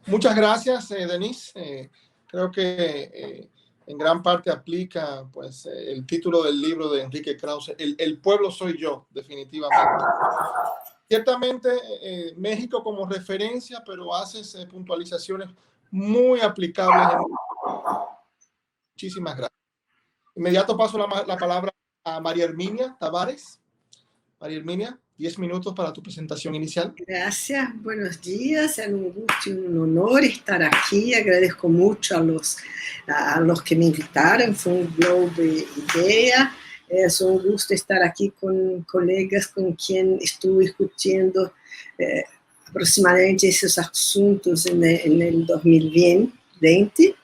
Muchas gracias, Denise. Creo que en gran parte aplica pues, el título del libro de Enrique Krause, el pueblo soy yo, definitivamente. Ciertamente, México como referencia, pero haces puntualizaciones muy aplicables. Muchísimas gracias. Inmediato paso la palabra a María Herminia Tavares. María Herminia, 10 minutos para tu presentación inicial. Gracias, buenos días, es un gusto y un honor estar aquí. Agradezco mucho a los que me invitaron, fue un globo de idea. Es un gusto estar aquí con colegas con quien estuve discutiendo aproximadamente esos asuntos en el 2020.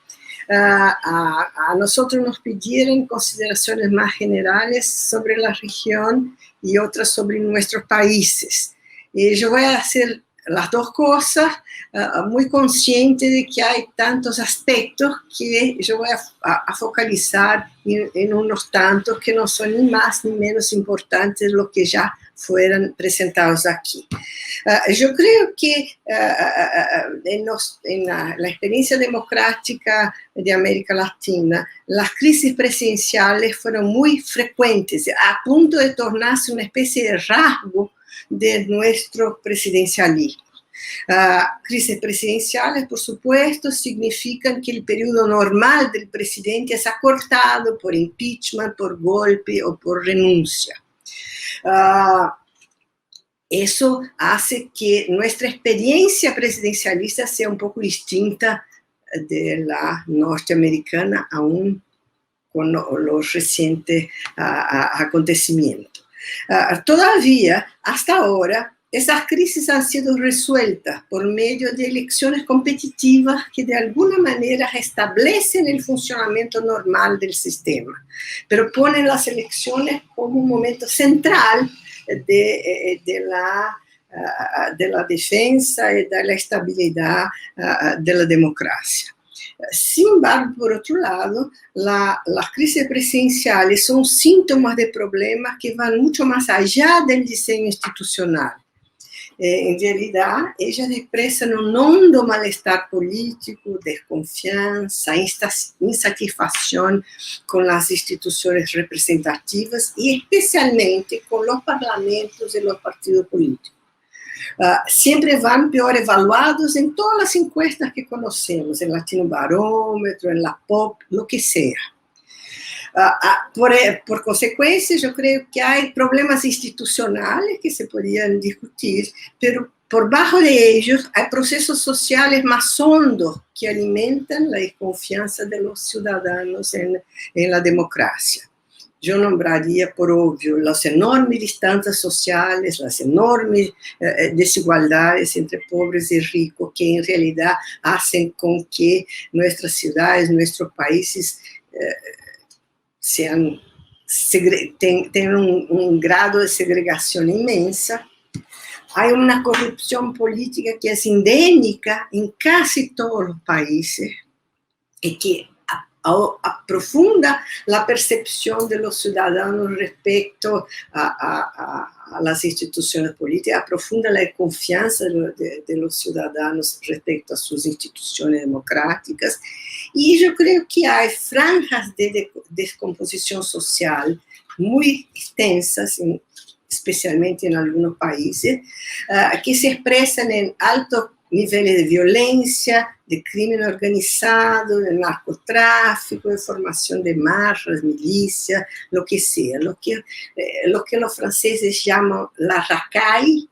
A nosotros nos pidieron consideraciones más generales sobre la región y otras sobre nuestros países. Y yo voy a hacer las dos cosas, muy consciente de que hay tantos aspectos que yo voy a focalizar en unos tantos que no son ni más ni menos importantes de lo que ya fueran presentados aquí. Yo creo que en la experiencia democrática de América Latina, las crisis presidenciales fueron muy frecuentes, a punto de tornarse una especie de rasgo de nuestro presidencialismo. Crisis presidenciales, por supuesto, significan que el periodo normal del presidente es acortado por impeachment, por golpe o por renuncia. Eso hace que nuestra experiencia presidencialista sea un poco distinta de la norteamericana, aún con los recientes acontecimientos. Todavía, hasta ahora, esas crisis han sido resueltas por medio de elecciones competitivas que de alguna manera establecen el funcionamiento normal del sistema, pero ponen las elecciones como un momento central de la defensa y de la estabilidad de la democracia. Sin embargo, por otro lado, las crisis presidenciales son síntomas de problemas que van mucho más allá del diseño institucional. En realidad, ellas expresan un hondo malestar político, desconfianza, insatisfacción con las instituciones representativas y especialmente con los parlamentos y los partidos políticos. Siempre van peor evaluados en todas las encuestas que conocemos, en Latino Barómetro, en la POP, lo que sea. Por consecuencia, yo creo que hay problemas institucionales que se podrían discutir, pero por bajo de ellos hay procesos sociales más hondos que alimentan la desconfianza de los ciudadanos en la democracia. Yo nombraría, por obvio, las enormes distancias sociales, las enormes desigualdades entre pobres y ricos, que en realidad hacen con que nuestras ciudades, nuestros países tengan un grado de segregación inmensa. Hay una corrupción política que es endémica en casi todos los países y que aprofunda la percepción de los ciudadanos respecto a las instituciones políticas, aprofunda la desconfianza de los ciudadanos respecto a sus instituciones democráticas. Y yo creo que hay franjas de descomposición social muy extensas, especialmente en algunos países, que se expresan en altos niveles de violencia, de crimen organizado, de narcotráfico, de formación de marchas, milicias, lo que sea, lo que los franceses llaman la racaille,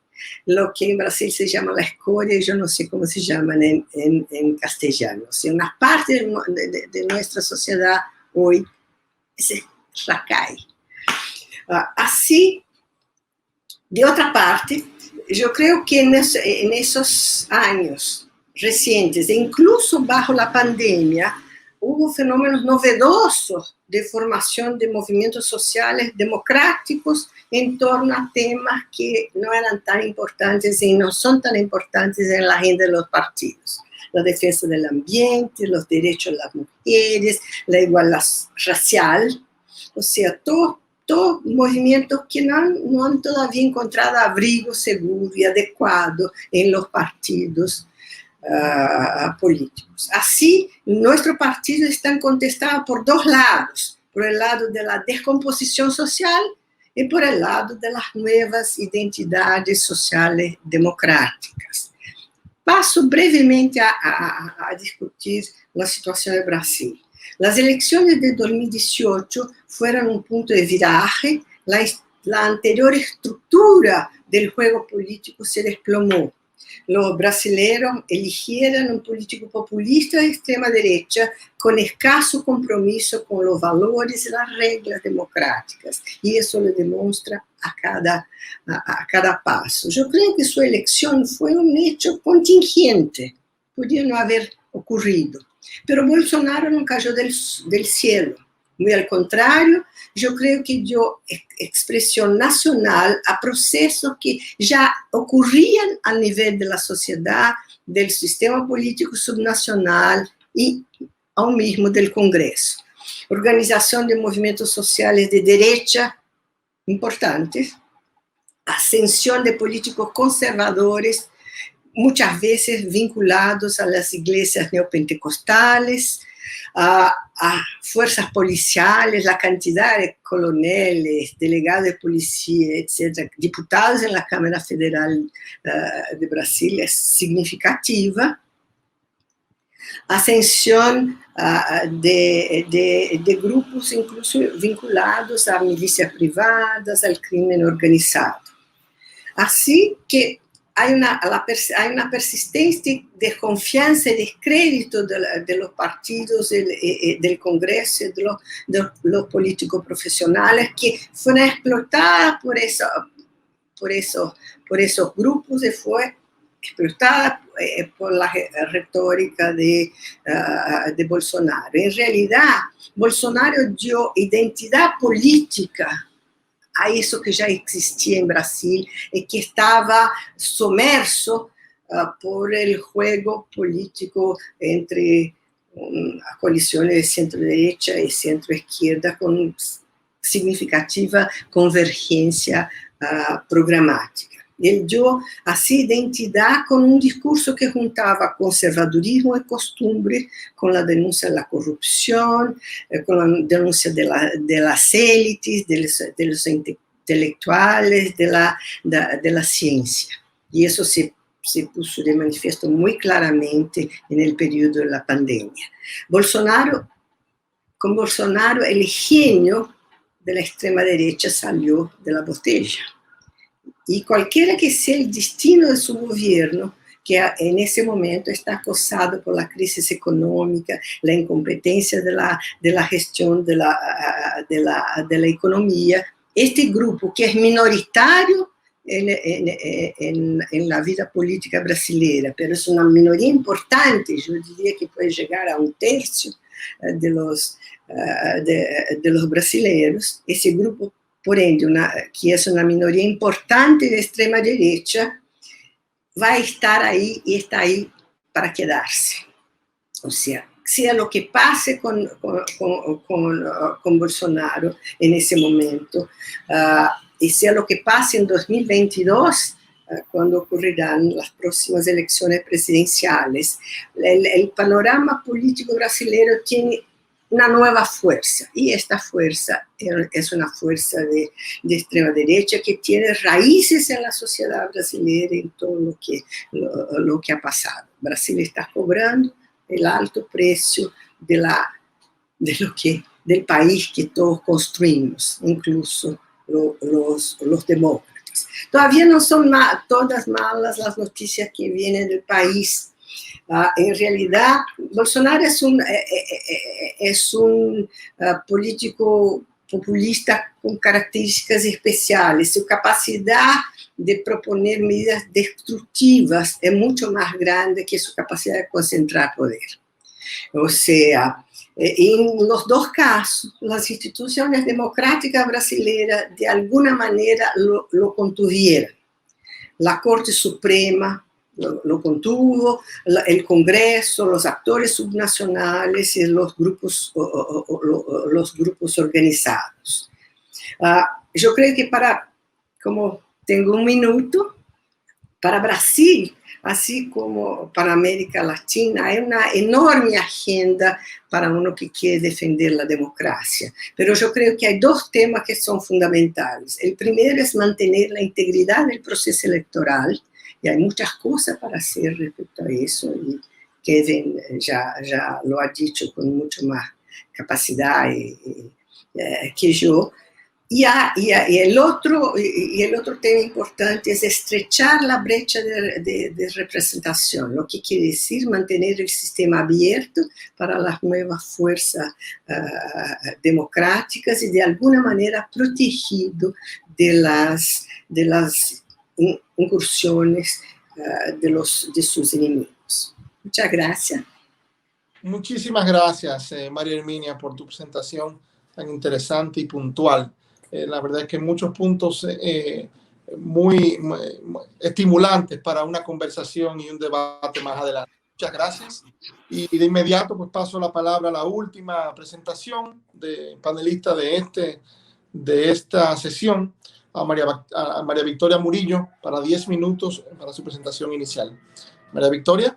lo que en Brasil se llama la escoria, y yo no sé cómo se llaman en castellano. O sea, una parte de nuestra sociedad hoy es racaille. Así, de otra parte, yo creo que en esos años recientes, e incluso bajo la pandemia, hubo fenómenos novedosos de formación de movimientos sociales democráticos en torno a temas que no eran tan importantes y no son tan importantes en la agenda de los partidos. La defensa del ambiente, los derechos de las mujeres, la igualdad racial, o sea, todos movimientos que no han todavía encontrado abrigo seguro y adecuado en los partidos políticos. Así, nuestros partidos están contestados por dos lados, por el lado de la descomposición social y por el lado de las nuevas identidades sociales democráticas. Paso brevemente a discutir la situación de Brasil. Las elecciones de 2018 fueron un punto de viraje. La anterior estructura del juego político se desplomó. Los brasileños eligieron un político populista de extrema derecha con escaso compromiso con los valores y las reglas democráticas. Y eso lo demuestra a cada paso. Yo creo que su elección fue un hecho contingente. Podía no haber ocurrido. Pero Bolsonaro no cayó del cielo. Muy al contrario, yo creo que dio expresión nacional a procesos que ya ocurrían a nivel de la sociedad, del sistema político subnacional y aún mismo del Congreso. Organización de movimientos sociales de derecha importantes, ascensión de políticos conservadores, muchas veces vinculados a las iglesias neopentecostales, a fuerzas policiales, la cantidad de coroneles, delegados de policía, etc., diputados en la Cámara Federal de Brasil es significativa. Ascensión de grupos incluso vinculados a milicias privadas, al crimen organizado. Así que hay una persistencia de desconfianza y descrédito de los partidos del Congreso y de los políticos profesionales que fueron explotadas por esos grupos y fue explotada por la retórica de Bolsonaro. En realidad, Bolsonaro dio identidad política a eso que ya existía en Brasil y que estaba sumerso por el juego político entre coaliciones de centro-derecha y centro-izquierda con significativa convergencia programática. Él dio así identidad con un discurso que juntaba conservadurismo y costumbre con la denuncia de la corrupción, con la denuncia de las élites, de los intelectuales, de la ciencia. Y eso se puso de manifiesto muy claramente en el periodo de la pandemia. Con Bolsonaro, el genio de la extrema derecha salió de la botella. Y cualquiera que sea el destino de su gobierno, que en ese momento está acosado por la crisis económica, la incompetencia de la gestión de la economía, este grupo que es minoritario en la vida política brasileña, pero es una minoría importante, yo diría que puede llegar a 1/3 de los brasileños, ese grupo, por ende, que es una minoría importante de extrema derecha, va a estar ahí y está ahí para quedarse. O sea lo que pase con Bolsonaro en ese momento, y sea lo que pase en 2022, cuando ocurrirán las próximas elecciones presidenciales, el panorama político brasileño tiene una nueva fuerza, y esta fuerza es una fuerza de extrema derecha que tiene raíces en la sociedad brasileña, en todo lo que ha pasado. Brasil está cobrando el alto precio del país que todos construimos, incluso los demócratas. Todavía no son todas malas las noticias que vienen del país. En realidad, Bolsonaro es un político populista con características especiales. Su capacidad de proponer medidas destructivas es mucho más grande que su capacidad de concentrar poder. O sea, en los dos casos, las instituciones democráticas brasileñas de alguna manera lo contuvieron. La Corte Suprema lo contuvo, el Congreso, los actores subnacionales y los grupos organizados. Yo creo que como tengo un minuto, para Brasil, así como para América Latina, hay una enorme agenda para uno que quiere defender la democracia. Pero yo creo que hay dos temas que son fundamentales. El primero es mantener la integridad del proceso electoral, y hay muchas cosas para hacer respecto a eso, y Kevin ya lo ha dicho con mucho más capacidad que yo. Y el otro tema importante es estrechar la brecha de representación, lo que quiere decir mantener el sistema abierto para las nuevas fuerzas democráticas y de alguna manera protegido de las incursiones de sus enemigos. Muchas gracias. Muchísimas gracias, María Herminia, por tu presentación tan interesante y puntual. La verdad es que muchos puntos muy estimulantes para una conversación y un debate más adelante. Muchas gracias. Y de inmediato pues paso la palabra a la última presentación de panelista de esta sesión, a María Victoria Murillo, para 10 minutos para su presentación inicial. María Victoria.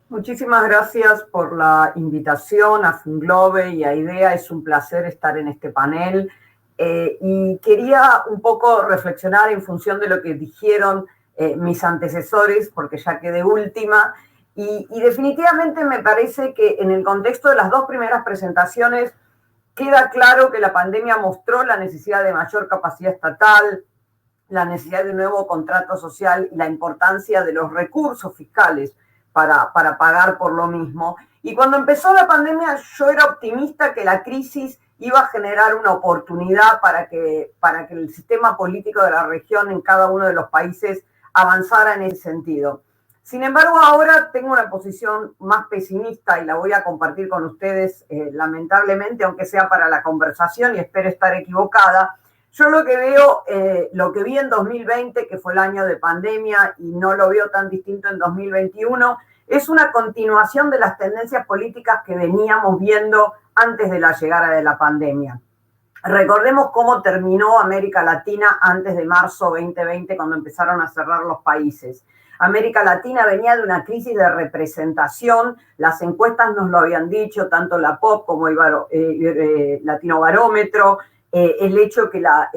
Muchísimas gracias por la invitación a Funglobe y a IDEA. Es un placer estar en este panel. Y quería un poco reflexionar en función de lo que dijeron mis antecesores, porque ya quedé última. Y definitivamente me parece que en el contexto de las dos primeras presentaciones queda claro que la pandemia mostró la necesidad de mayor capacidad estatal, la necesidad de un nuevo contrato social y la importancia de los recursos fiscales para pagar por lo mismo. Y cuando empezó la pandemia yo era optimista que la crisis iba a generar una oportunidad para que el sistema político de la región en cada uno de los países avanzara en ese sentido. Sin embargo, ahora tengo una posición más pesimista y la voy a compartir con ustedes, lamentablemente, aunque sea para la conversación y espero estar equivocada. Yo lo que veo, lo que vi en 2020, que fue el año de pandemia, y no lo veo tan distinto en 2021, es una continuación de las tendencias políticas que veníamos viendo antes de la llegada de la pandemia. Recordemos cómo terminó América Latina antes de marzo 2020, cuando empezaron a cerrar los países. América Latina venía de una crisis de representación, las encuestas nos lo habían dicho, tanto la POP como el Latino Barómetro, el hecho que la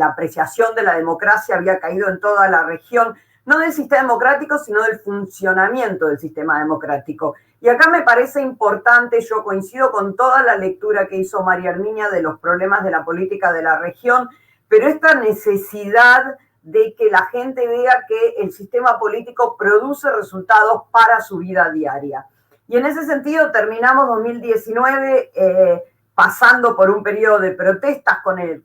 apreciación de la democracia había caído en toda la región, no del sistema democrático, sino del funcionamiento del sistema democrático. Y acá me parece importante, yo coincido con toda la lectura que hizo María Herminia de los problemas de la política de la región, pero esta necesidad de que la gente vea que el sistema político produce resultados para su vida diaria. Y en ese sentido terminamos 2019 pasando por un periodo de protestas,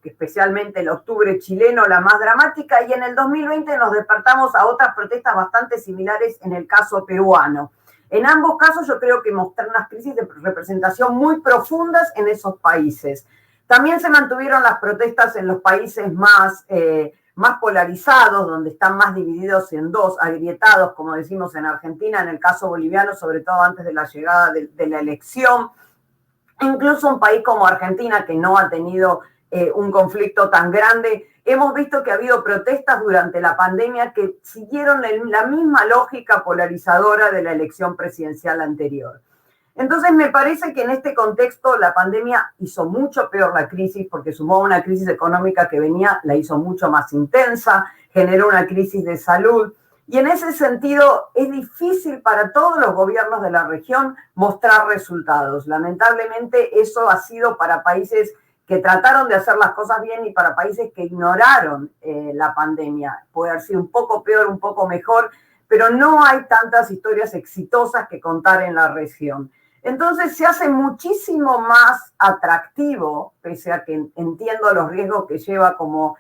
especialmente el octubre chileno, la más dramática, y en el 2020 nos despertamos a otras protestas bastante similares en el caso peruano. En ambos casos yo creo que mostraron unas crisis de representación muy profundas en esos países. También se mantuvieron las protestas en los países más polarizados, donde están más divididos en dos, agrietados, como decimos en Argentina, en el caso boliviano, sobre todo antes de la llegada de la elección. Incluso un país como Argentina, que no ha tenido un conflicto tan grande, hemos visto que ha habido protestas durante la pandemia que siguieron la misma lógica polarizadora de la elección presidencial anterior. Entonces me parece que en este contexto la pandemia hizo mucho peor la crisis, porque sumó una crisis económica que venía, la hizo mucho más intensa, generó una crisis de salud, y en ese sentido es difícil para todos los gobiernos de la región mostrar resultados. Lamentablemente eso ha sido para países que trataron de hacer las cosas bien y para países que ignoraron la pandemia. Puede haber sido un poco peor, un poco mejor, pero no hay tantas historias exitosas que contar en la región. Entonces se hace muchísimo más atractivo, pese a que entiendo los riesgos que lleva, como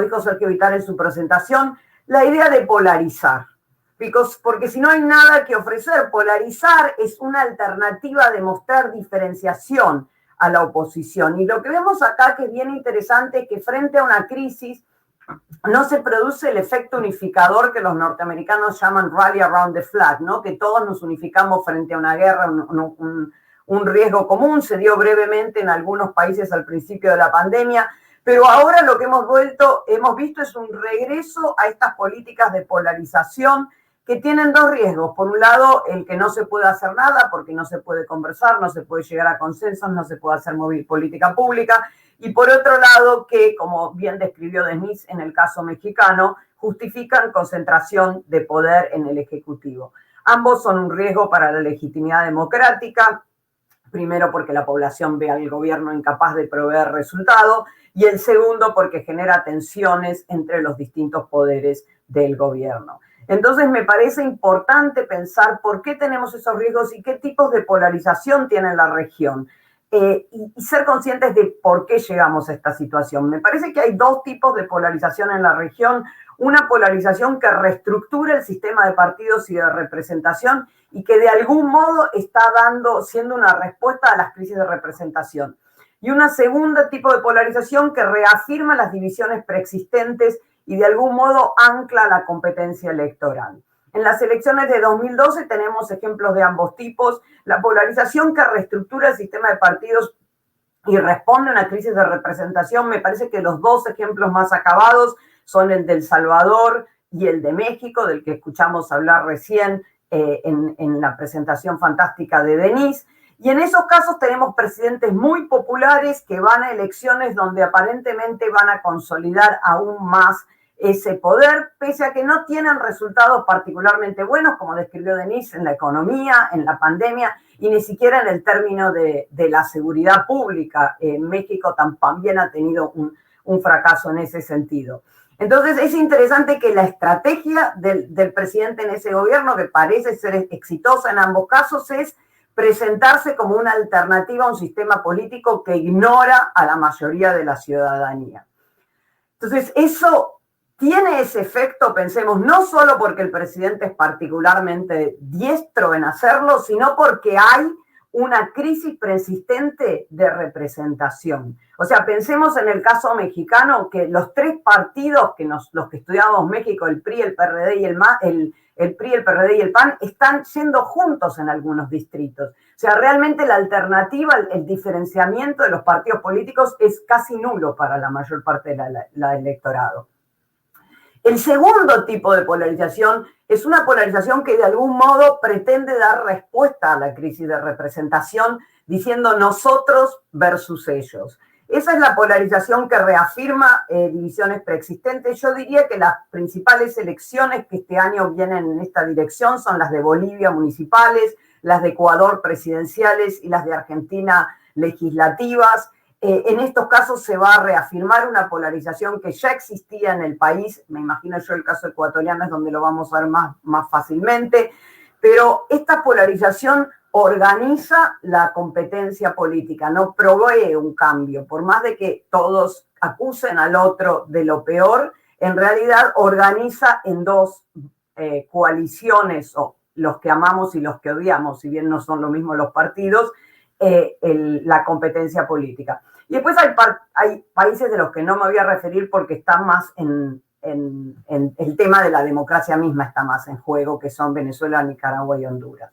dijo Sergio Vitar en su presentación, la idea de polarizar. Porque si no hay nada que ofrecer, polarizar es una alternativa de mostrar diferenciación a la oposición. Y lo que vemos acá, que es bien interesante, es que frente a una crisis no se produce el efecto unificador que los norteamericanos llaman rally around the flag, ¿no? Que todos nos unificamos frente a una guerra, un riesgo común. Se dio brevemente en algunos países al principio de la pandemia, pero ahora lo que hemos visto es un regreso a estas políticas de polarización que tienen dos riesgos. Por un lado, el que no se puede hacer nada porque no se puede conversar, no se puede llegar a consensos, no se puede hacer política pública. Y por otro lado, que, como bien describió Denise en el caso mexicano, justifican concentración de poder en el Ejecutivo. Ambos son un riesgo para la legitimidad democrática, primero porque la población ve al gobierno incapaz de proveer resultado, y el segundo porque genera tensiones entre los distintos poderes del gobierno. Entonces me parece importante pensar por qué tenemos esos riesgos y qué tipos de polarización tiene la región. Y ser conscientes de por qué llegamos a esta situación. Me parece que hay dos tipos de polarización en la región. una polarización que reestructura el sistema de partidos y de representación y que de algún modo está siendo una respuesta a las crisis de representación. Y una segunda tipo de polarización que reafirma las divisiones preexistentes y de algún modo ancla la competencia electoral. En las elecciones de 2012 tenemos ejemplos de ambos tipos. La polarización que reestructura el sistema de partidos y responde a una crisis de representación. Me parece que los dos ejemplos más acabados son el de El Salvador y el de México, del que escuchamos hablar recién en la presentación fantástica de Denise. Y en esos casos tenemos presidentes muy populares que van a elecciones donde aparentemente van a consolidar aún más ese poder, pese a que no tienen resultados particularmente buenos, como describió Denise, en la economía, en la pandemia, y ni siquiera en el término de la seguridad pública. México también ha tenido un fracaso en ese sentido. Entonces es interesante que la estrategia del presidente en ese gobierno, que parece ser exitosa en ambos casos, es presentarse como una alternativa a un sistema político que ignora a la mayoría de la ciudadanía. Entonces, eso tiene ese efecto, pensemos, no solo porque el presidente es particularmente diestro en hacerlo, sino porque hay una crisis persistente de representación. O sea, pensemos en el caso mexicano, que los tres partidos, los que estudiamos México, el PRI, el PRD y el PRI, el PRD y el PAN, están yendo juntos en algunos distritos. O sea, realmente la alternativa, el diferenciamiento de los partidos políticos es casi nulo para la mayor parte del electorado. El segundo tipo de polarización es una polarización que de algún modo pretende dar respuesta a la crisis de representación diciendo nosotros versus ellos. Esa es la polarización que reafirma divisiones preexistentes. Yo diría que las principales elecciones que este año vienen en esta dirección son las de Bolivia municipales, las de Ecuador presidenciales y las de Argentina legislativas. En estos casos se va a reafirmar una polarización que ya existía en el país. Me imagino yo el caso ecuatoriano es donde lo vamos a ver más fácilmente. Pero esta polarización organiza la competencia política, no provee un cambio. Por más de que todos acusen al otro de lo peor, en realidad organiza en dos coaliciones, o los que amamos y los que odiamos, si bien no son lo mismo los partidos, la competencia política. Y después hay países de los que no me voy a referir porque están más en el tema de la democracia misma, está más en juego, que son Venezuela, Nicaragua y Honduras.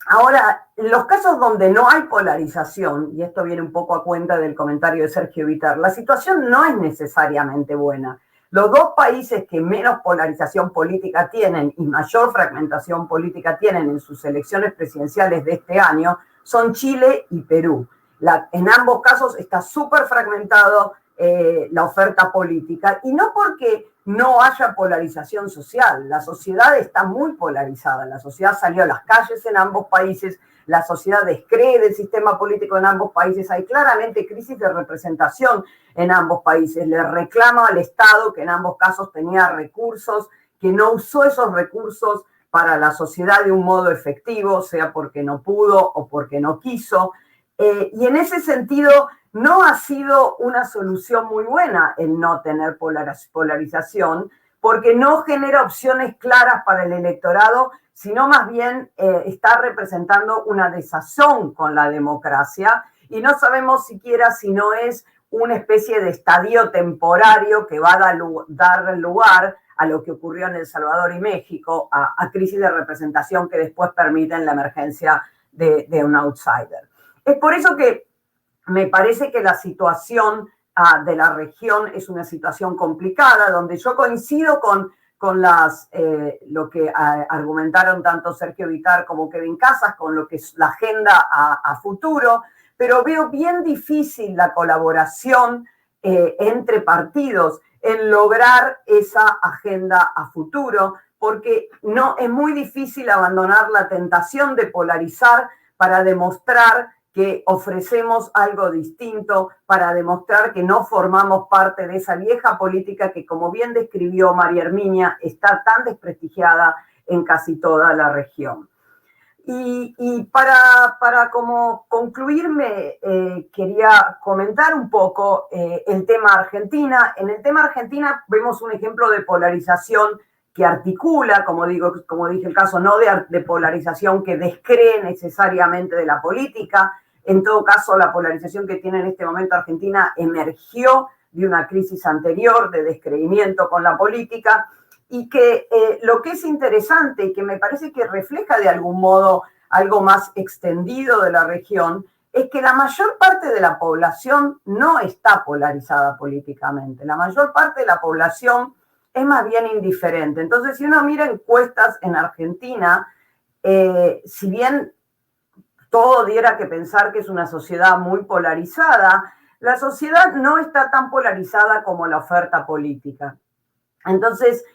Ahora, en los casos donde no hay polarización, y esto viene un poco a cuenta del comentario de Sergio Bitar, la situación no es necesariamente buena. Los dos países que menos polarización política tienen y mayor fragmentación política tienen en sus elecciones presidenciales de este año son Chile y Perú. En ambos casos está súper fragmentado la oferta política, y no porque no haya polarización social. La sociedad está muy polarizada, la sociedad salió a las calles en ambos países, la sociedad descree del sistema político en ambos países, hay claramente crisis de representación en ambos países, le reclama al Estado, que en ambos casos tenía recursos, que no usó esos recursos para la sociedad de un modo efectivo, sea porque no pudo o porque no quiso, y en ese sentido no ha sido una solución muy buena el no tener polarización, porque no genera opciones claras para el electorado, sino más bien está representando una desazón con la democracia, y no sabemos siquiera si no es una especie de estadio temporario que va a dar lugar a lo que ocurrió en El Salvador y México, a crisis de representación que después permiten la emergencia de un outsider. Es por eso que me parece que la situación de la región es una situación complicada, donde yo coincido con lo que argumentaron tanto Sergio Bitar como Kevin Casas, con lo que es la agenda a futuro, pero veo bien difícil la colaboración entre partidos en lograr esa agenda a futuro, porque no, es muy difícil abandonar la tentación de polarizar para demostrar que ofrecemos algo distinto, para demostrar que no formamos parte de esa vieja política que, como bien describió María Herminia, está tan desprestigiada en casi toda la región. Y para como concluirme, quería comentar un poco el tema Argentina. En el tema Argentina vemos un ejemplo de polarización que articula, como dije el caso, no de polarización que descree necesariamente de la política. En todo caso, la polarización que tiene en este momento Argentina emergió de una crisis anterior de descreimiento con la política, y que lo que es interesante y que me parece que refleja de algún modo algo más extendido de la región, es que la mayor parte de la población no está polarizada políticamente. La mayor parte de la población es más bien indiferente. Entonces, si uno mira encuestas en Argentina, si bien todo diera que pensar que es una sociedad muy polarizada, la sociedad no está tan polarizada como la oferta política. Entonces,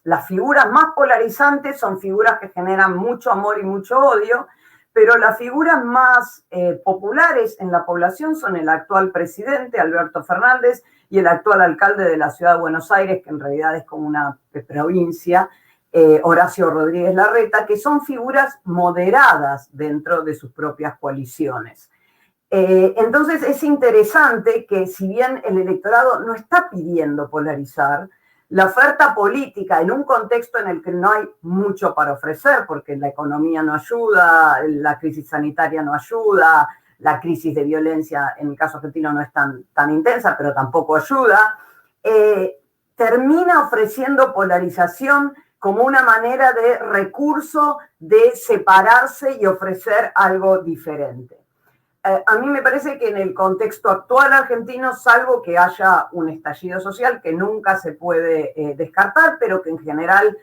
las figuras más polarizantes son figuras que generan mucho amor y mucho odio, pero las figuras más populares en la población son el actual presidente, Alberto Fernández, y el actual alcalde de la ciudad de Buenos Aires, que en realidad es como una provincia, Horacio Rodríguez Larreta, que son figuras moderadas dentro de sus propias coaliciones. Entonces es interesante que si bien el electorado no está pidiendo polarizar, la oferta política en un contexto en el que no hay mucho para ofrecer, porque la economía no ayuda, la crisis sanitaria no ayuda, la crisis de violencia en el caso argentino no es tan intensa, pero tampoco ayuda, termina ofreciendo polarización como una manera de recurso de separarse y ofrecer algo diferente. A mí me parece que en el contexto actual argentino, salvo que haya un estallido social que nunca se puede descartar, pero que en general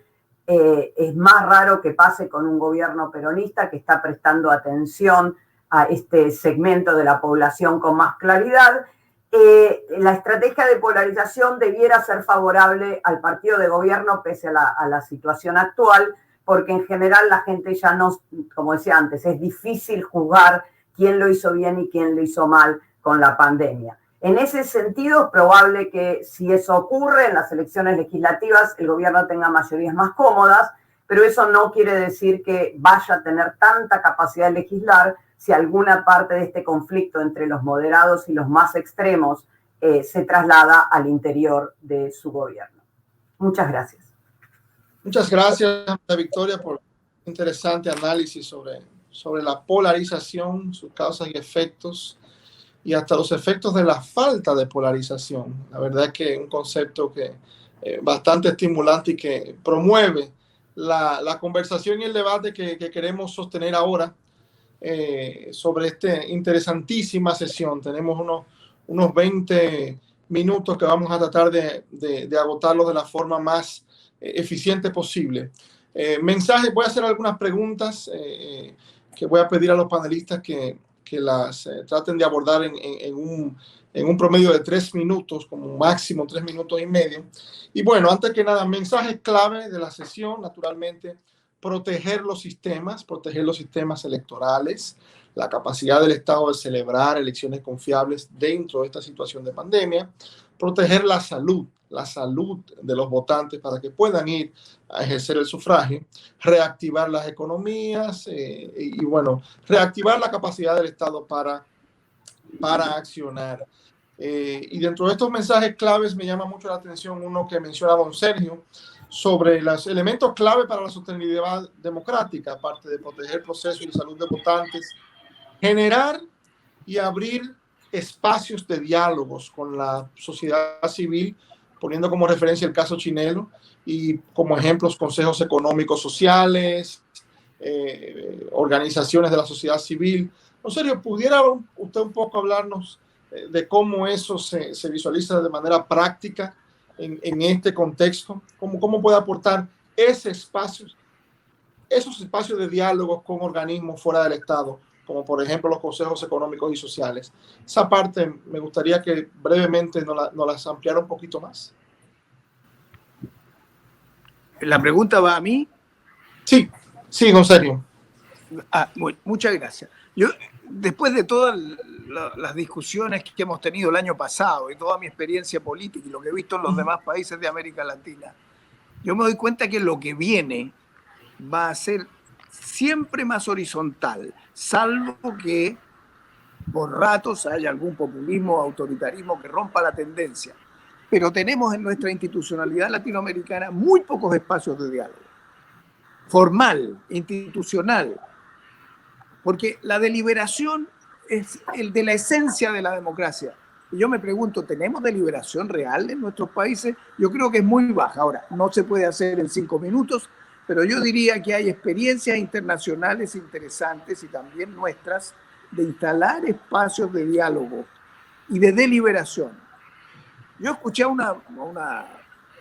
es más raro que pase con un gobierno peronista que está prestando atención a este segmento de la población con más claridad, la estrategia de polarización debiera ser favorable al partido de gobierno pese a la situación actual, porque en general la gente ya no, como decía antes, es difícil juzgar quién lo hizo bien y quién lo hizo mal con la pandemia. En ese sentido, es probable que si eso ocurre en las elecciones legislativas, el gobierno tenga mayorías más cómodas, pero eso no quiere decir que vaya a tener tanta capacidad de legislar si alguna parte de este conflicto entre los moderados y los más extremos se traslada al interior de su gobierno. Muchas gracias. Muchas gracias, Victoria, por un interesante análisis sobre la polarización, sus causas y efectos, y hasta los efectos de la falta de polarización. La verdad es que es un concepto que bastante estimulante y que promueve la conversación y el debate que queremos sostener ahora sobre esta interesantísima sesión. Tenemos unos 20 minutos que vamos a tratar de agotarlo de la forma más eficiente posible. Mensajes, voy a hacer algunas preguntas que voy a pedir a los panelistas que las traten de abordar en un promedio de 3 minutos, como máximo 3 minutos y medio. Y bueno, antes que nada, mensajes clave de la sesión, naturalmente, proteger los sistemas electorales, la capacidad del Estado de celebrar elecciones confiables dentro de esta situación de pandemia, proteger la salud de los votantes para que puedan ir a ejercer el sufragio, reactivar las economías y bueno, reactivar la capacidad del Estado para accionar. Y dentro de estos mensajes claves me llama mucho la atención uno que menciona don Sergio sobre los elementos clave para la sostenibilidad democrática, aparte de proteger el proceso y la salud de votantes, generar y abrir espacios de diálogos con la sociedad civil, poniendo como referencia el caso Chinelo y como ejemplos consejos económicos sociales, organizaciones de la sociedad civil. En serio, ¿pudiera usted un poco hablarnos de cómo eso se visualiza de manera práctica en este contexto? ¿Cómo puede aportar esos espacios de diálogo con organismos fuera del Estado, como por ejemplo los consejos económicos y sociales? Esa parte me gustaría que brevemente nos las ampliara un poquito más. ¿La pregunta va a mí? Sí, don Sergio. Bueno, muchas gracias. Yo, después de todas las discusiones que hemos tenido el año pasado y toda mi experiencia política y lo que he visto en los demás países de América Latina, yo me doy cuenta que lo que viene va a ser siempre más horizontal, salvo que por ratos haya algún populismo, autoritarismo que rompa la tendencia. Pero tenemos en nuestra institucionalidad latinoamericana muy pocos espacios de diálogo, formal, institucional, porque la deliberación es el de la esencia de la democracia. Y yo me pregunto, ¿tenemos deliberación real en nuestros países? Yo creo que es muy baja. Ahora, no se puede hacer en 5 minutos, pero yo diría que hay experiencias internacionales interesantes y también nuestras de instalar espacios de diálogo y de deliberación. Yo escuché a una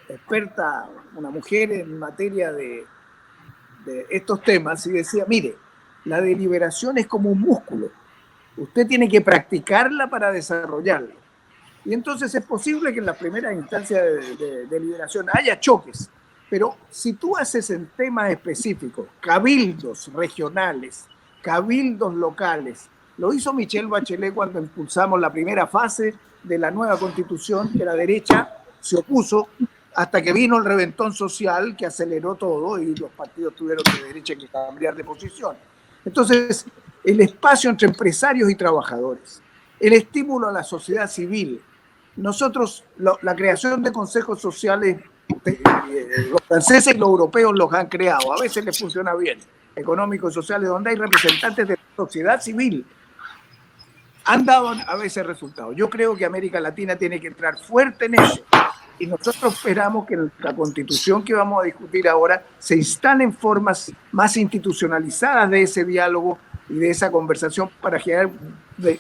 experta, una mujer en materia de estos temas y decía, mire, la deliberación es como un músculo. Usted tiene que practicarla para desarrollarlo. Y entonces es posible que en las primeras instancias de deliberación haya choques, pero si tú haces en temas específicos, cabildos regionales, cabildos locales, lo hizo Michelle Bachelet cuando impulsamos la primera fase de la nueva constitución, que la derecha se opuso hasta que vino el reventón social que aceleró todo y los partidos tuvieron de derecha que cambiar de posición. Entonces, el espacio entre empresarios y trabajadores, el estímulo a la sociedad civil. Nosotros, la creación de consejos sociales, los franceses y los europeos los han creado, a veces les funciona bien, económicos y sociales, donde hay representantes de la sociedad civil. Han dado a veces resultados. Yo creo que América Latina tiene que entrar fuerte en eso. Y nosotros esperamos que la constitución que vamos a discutir ahora se instale en formas más institucionalizadas de ese diálogo y de esa conversación para generar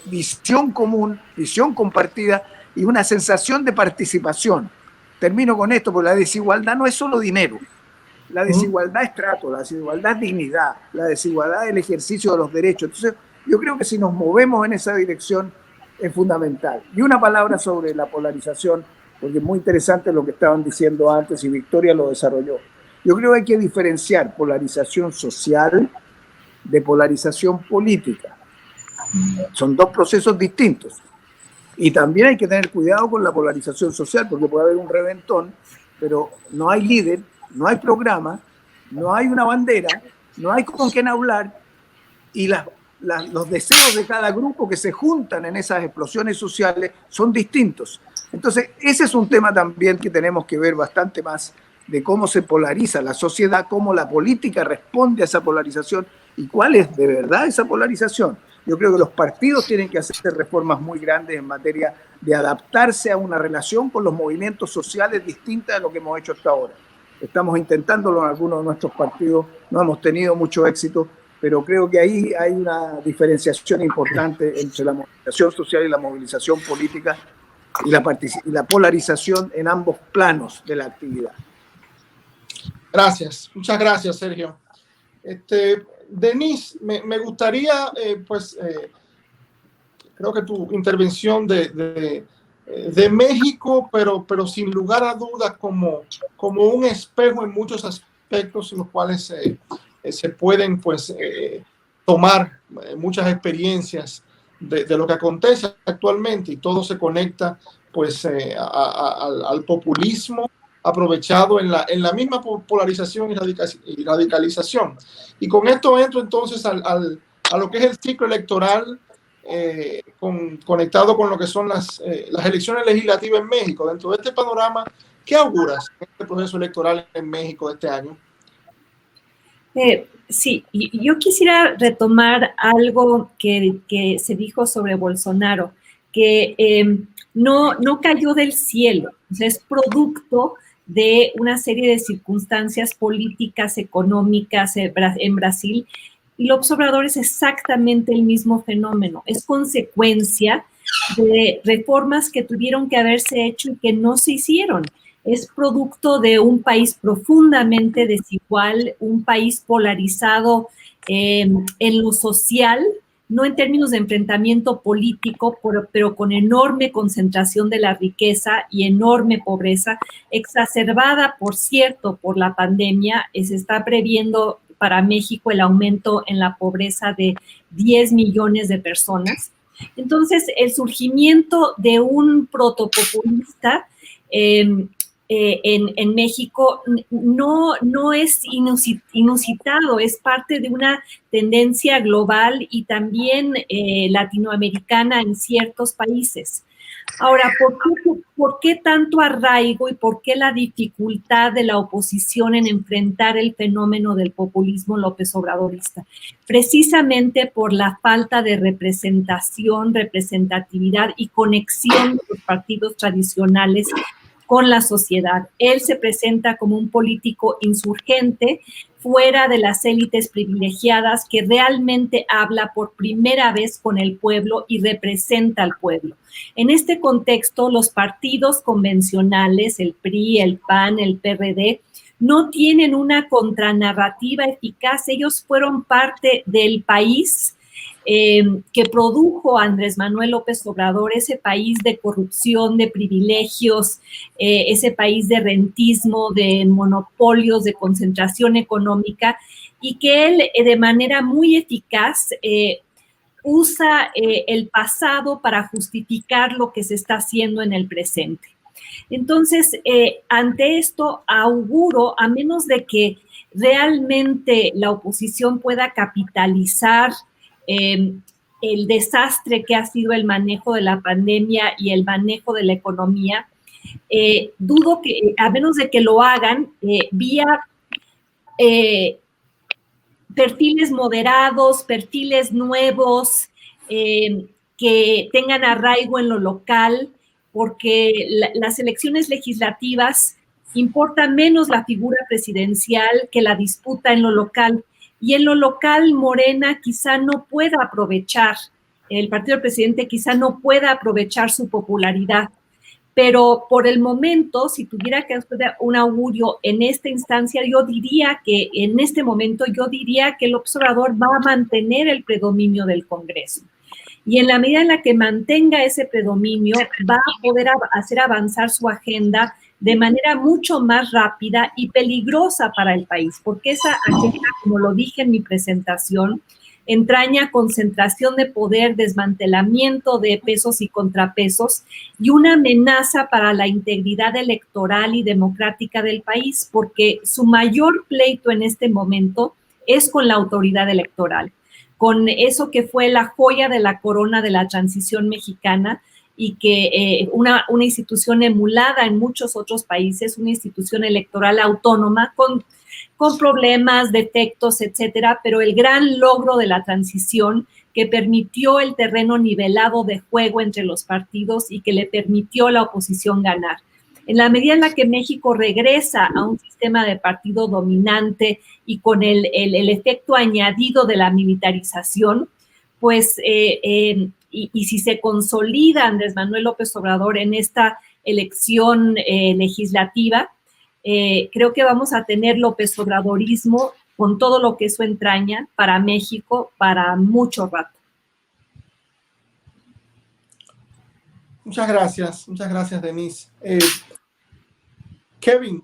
visión común, visión compartida y una sensación de participación. Termino con esto, porque la desigualdad no es solo dinero. La desigualdad es trato, la desigualdad es dignidad, la desigualdad es el ejercicio de los derechos. Entonces, yo creo que si nos movemos en esa dirección es fundamental. Y una palabra sobre la polarización, porque es muy interesante lo que estaban diciendo antes y Victoria lo desarrolló. Yo creo que hay que diferenciar polarización social de polarización política. Son dos procesos distintos. Y también hay que tener cuidado con la polarización social, porque puede haber un reventón, pero no hay líder, no hay programa, no hay una bandera, no hay con quién hablar, y los deseos de cada grupo que se juntan en esas explosiones sociales son distintos. Entonces, ese es un tema también que tenemos que ver bastante más, de cómo se polariza la sociedad, cómo la política responde a esa polarización y cuál es de verdad esa polarización. Yo creo que los partidos tienen que hacer reformas muy grandes en materia de adaptarse a una relación con los movimientos sociales distintas de lo que hemos hecho hasta ahora. Estamos intentándolo en algunos de nuestros partidos, no hemos tenido mucho éxito, pero creo que ahí hay una diferenciación importante entre la movilización social y la movilización política y la polarización en ambos planos de la actividad. Gracias, muchas gracias, Sergio. Denise, me gustaría, creo que tu intervención de México, pero sin lugar a dudas como un espejo en muchos aspectos en los cuales se pueden tomar muchas experiencias de lo que acontece actualmente, y todo se conecta al populismo aprovechado en la misma polarización y radicalización. Y con esto entro entonces a lo que es el ciclo electoral conectado con lo que son las elecciones legislativas en México. Dentro de este panorama, ¿qué auguras en este proceso electoral en México de este año? Sí, yo quisiera retomar algo que se dijo sobre Bolsonaro, que no cayó del cielo, o sea, es producto de una serie de circunstancias políticas, económicas en Brasil, y López Obrador es exactamente el mismo fenómeno, es consecuencia de reformas que tuvieron que haberse hecho y que no se hicieron. Es producto de un país profundamente desigual, un país polarizado en lo social, no en términos de enfrentamiento político, pero con enorme concentración de la riqueza y enorme pobreza, exacerbada, por cierto, por la pandemia. Se está previendo para México el aumento en la pobreza de 10 millones de personas. Entonces, el surgimiento de un protopopulista en México no es inusitado, es parte de una tendencia global y también latinoamericana en ciertos países. Ahora, ¿por qué tanto arraigo y por qué la dificultad de la oposición en enfrentar el fenómeno del populismo López Obradorista? Precisamente por la falta de representatividad y conexión de los partidos tradicionales con la sociedad. Él se presenta como un político insurgente, fuera de las élites privilegiadas, que realmente habla por primera vez con el pueblo y representa al pueblo. En este contexto, los partidos convencionales, el PRI, el PAN, el PRD, no tienen una contranarrativa eficaz. Ellos fueron parte del país que produjo Andrés Manuel López Obrador, ese país de corrupción, de privilegios, ese país de rentismo, de monopolios, de concentración económica, y que él de manera muy eficaz usa el pasado para justificar lo que se está haciendo en el presente. Entonces, ante esto, auguro, a menos de que realmente la oposición pueda capitalizar el desastre que ha sido el manejo de la pandemia y el manejo de la economía, dudo que, a menos de que lo hagan vía perfiles moderados, perfiles nuevos, que tengan arraigo en lo local, porque las elecciones legislativas importa menos la figura presidencial que la disputa en lo local. Y en lo local, Morena quizá no pueda aprovechar, el partido del presidente quizá no pueda aprovechar su popularidad. Pero por el momento, si tuviera que hacer un augurio en esta instancia, yo diría que en este momento, que el observador va a mantener el predominio del Congreso. Y en la medida en la que mantenga ese predominio, va a poder hacer avanzar su agenda de manera mucho más rápida y peligrosa para el país, porque esa agenda, como lo dije en mi presentación, entraña concentración de poder, desmantelamiento de pesos y contrapesos y una amenaza para la integridad electoral y democrática del país, porque su mayor pleito en este momento es con la autoridad electoral, con eso que fue la joya de la corona de la transición mexicana y que una institución emulada en muchos otros países, una institución electoral autónoma con problemas, defectos, etcétera, pero el gran logro de la transición que permitió el terreno nivelado de juego entre los partidos y que le permitió a la oposición ganar. En la medida en la que México regresa a un sistema de partido dominante y con el efecto añadido de la militarización, pues, y si se consolida Andrés Manuel López Obrador en esta elección legislativa, creo que vamos a tener López Obradorismo con todo lo que eso entraña para México para mucho rato. Muchas gracias, Denise. Kevin,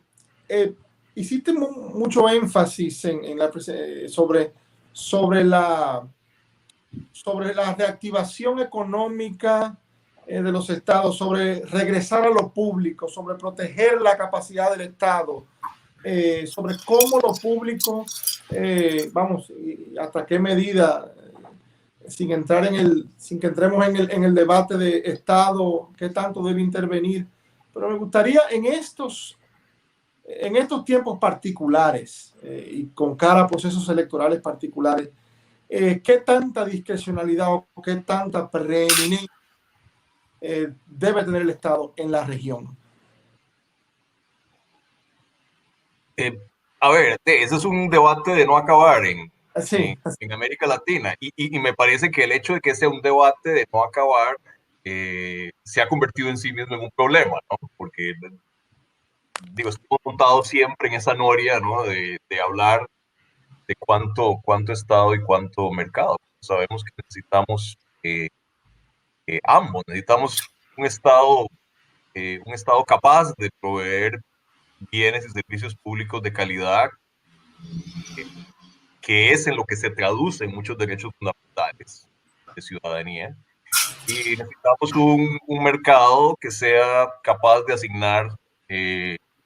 hiciste mucho énfasis sobre la reactivación económica de los estados, sobre regresar a lo público, sobre proteger la capacidad del Estado, sobre cómo lo público, hasta qué medida, sin que entremos en el debate de Estado, qué tanto debe intervenir. Pero me gustaría en estos tiempos particulares y con cara a procesos electorales particulares, ¿qué tanta discrecionalidad o qué tanta preeminencia debe tener el Estado en la región? A ver, ese es un debate de no acabar en América Latina y me parece que el hecho de que sea un debate de no acabar se ha convertido en sí mismo en un problema, ¿no? Porque, digo, estamos montados siempre en esa noria, ¿no? De hablar de cuánto Estado y cuánto mercado. Sabemos que necesitamos ambos, necesitamos un Estado capaz de proveer bienes y servicios públicos de calidad, que es en lo que se traducen muchos derechos fundamentales de ciudadanía. Y necesitamos un mercado que sea capaz de asignar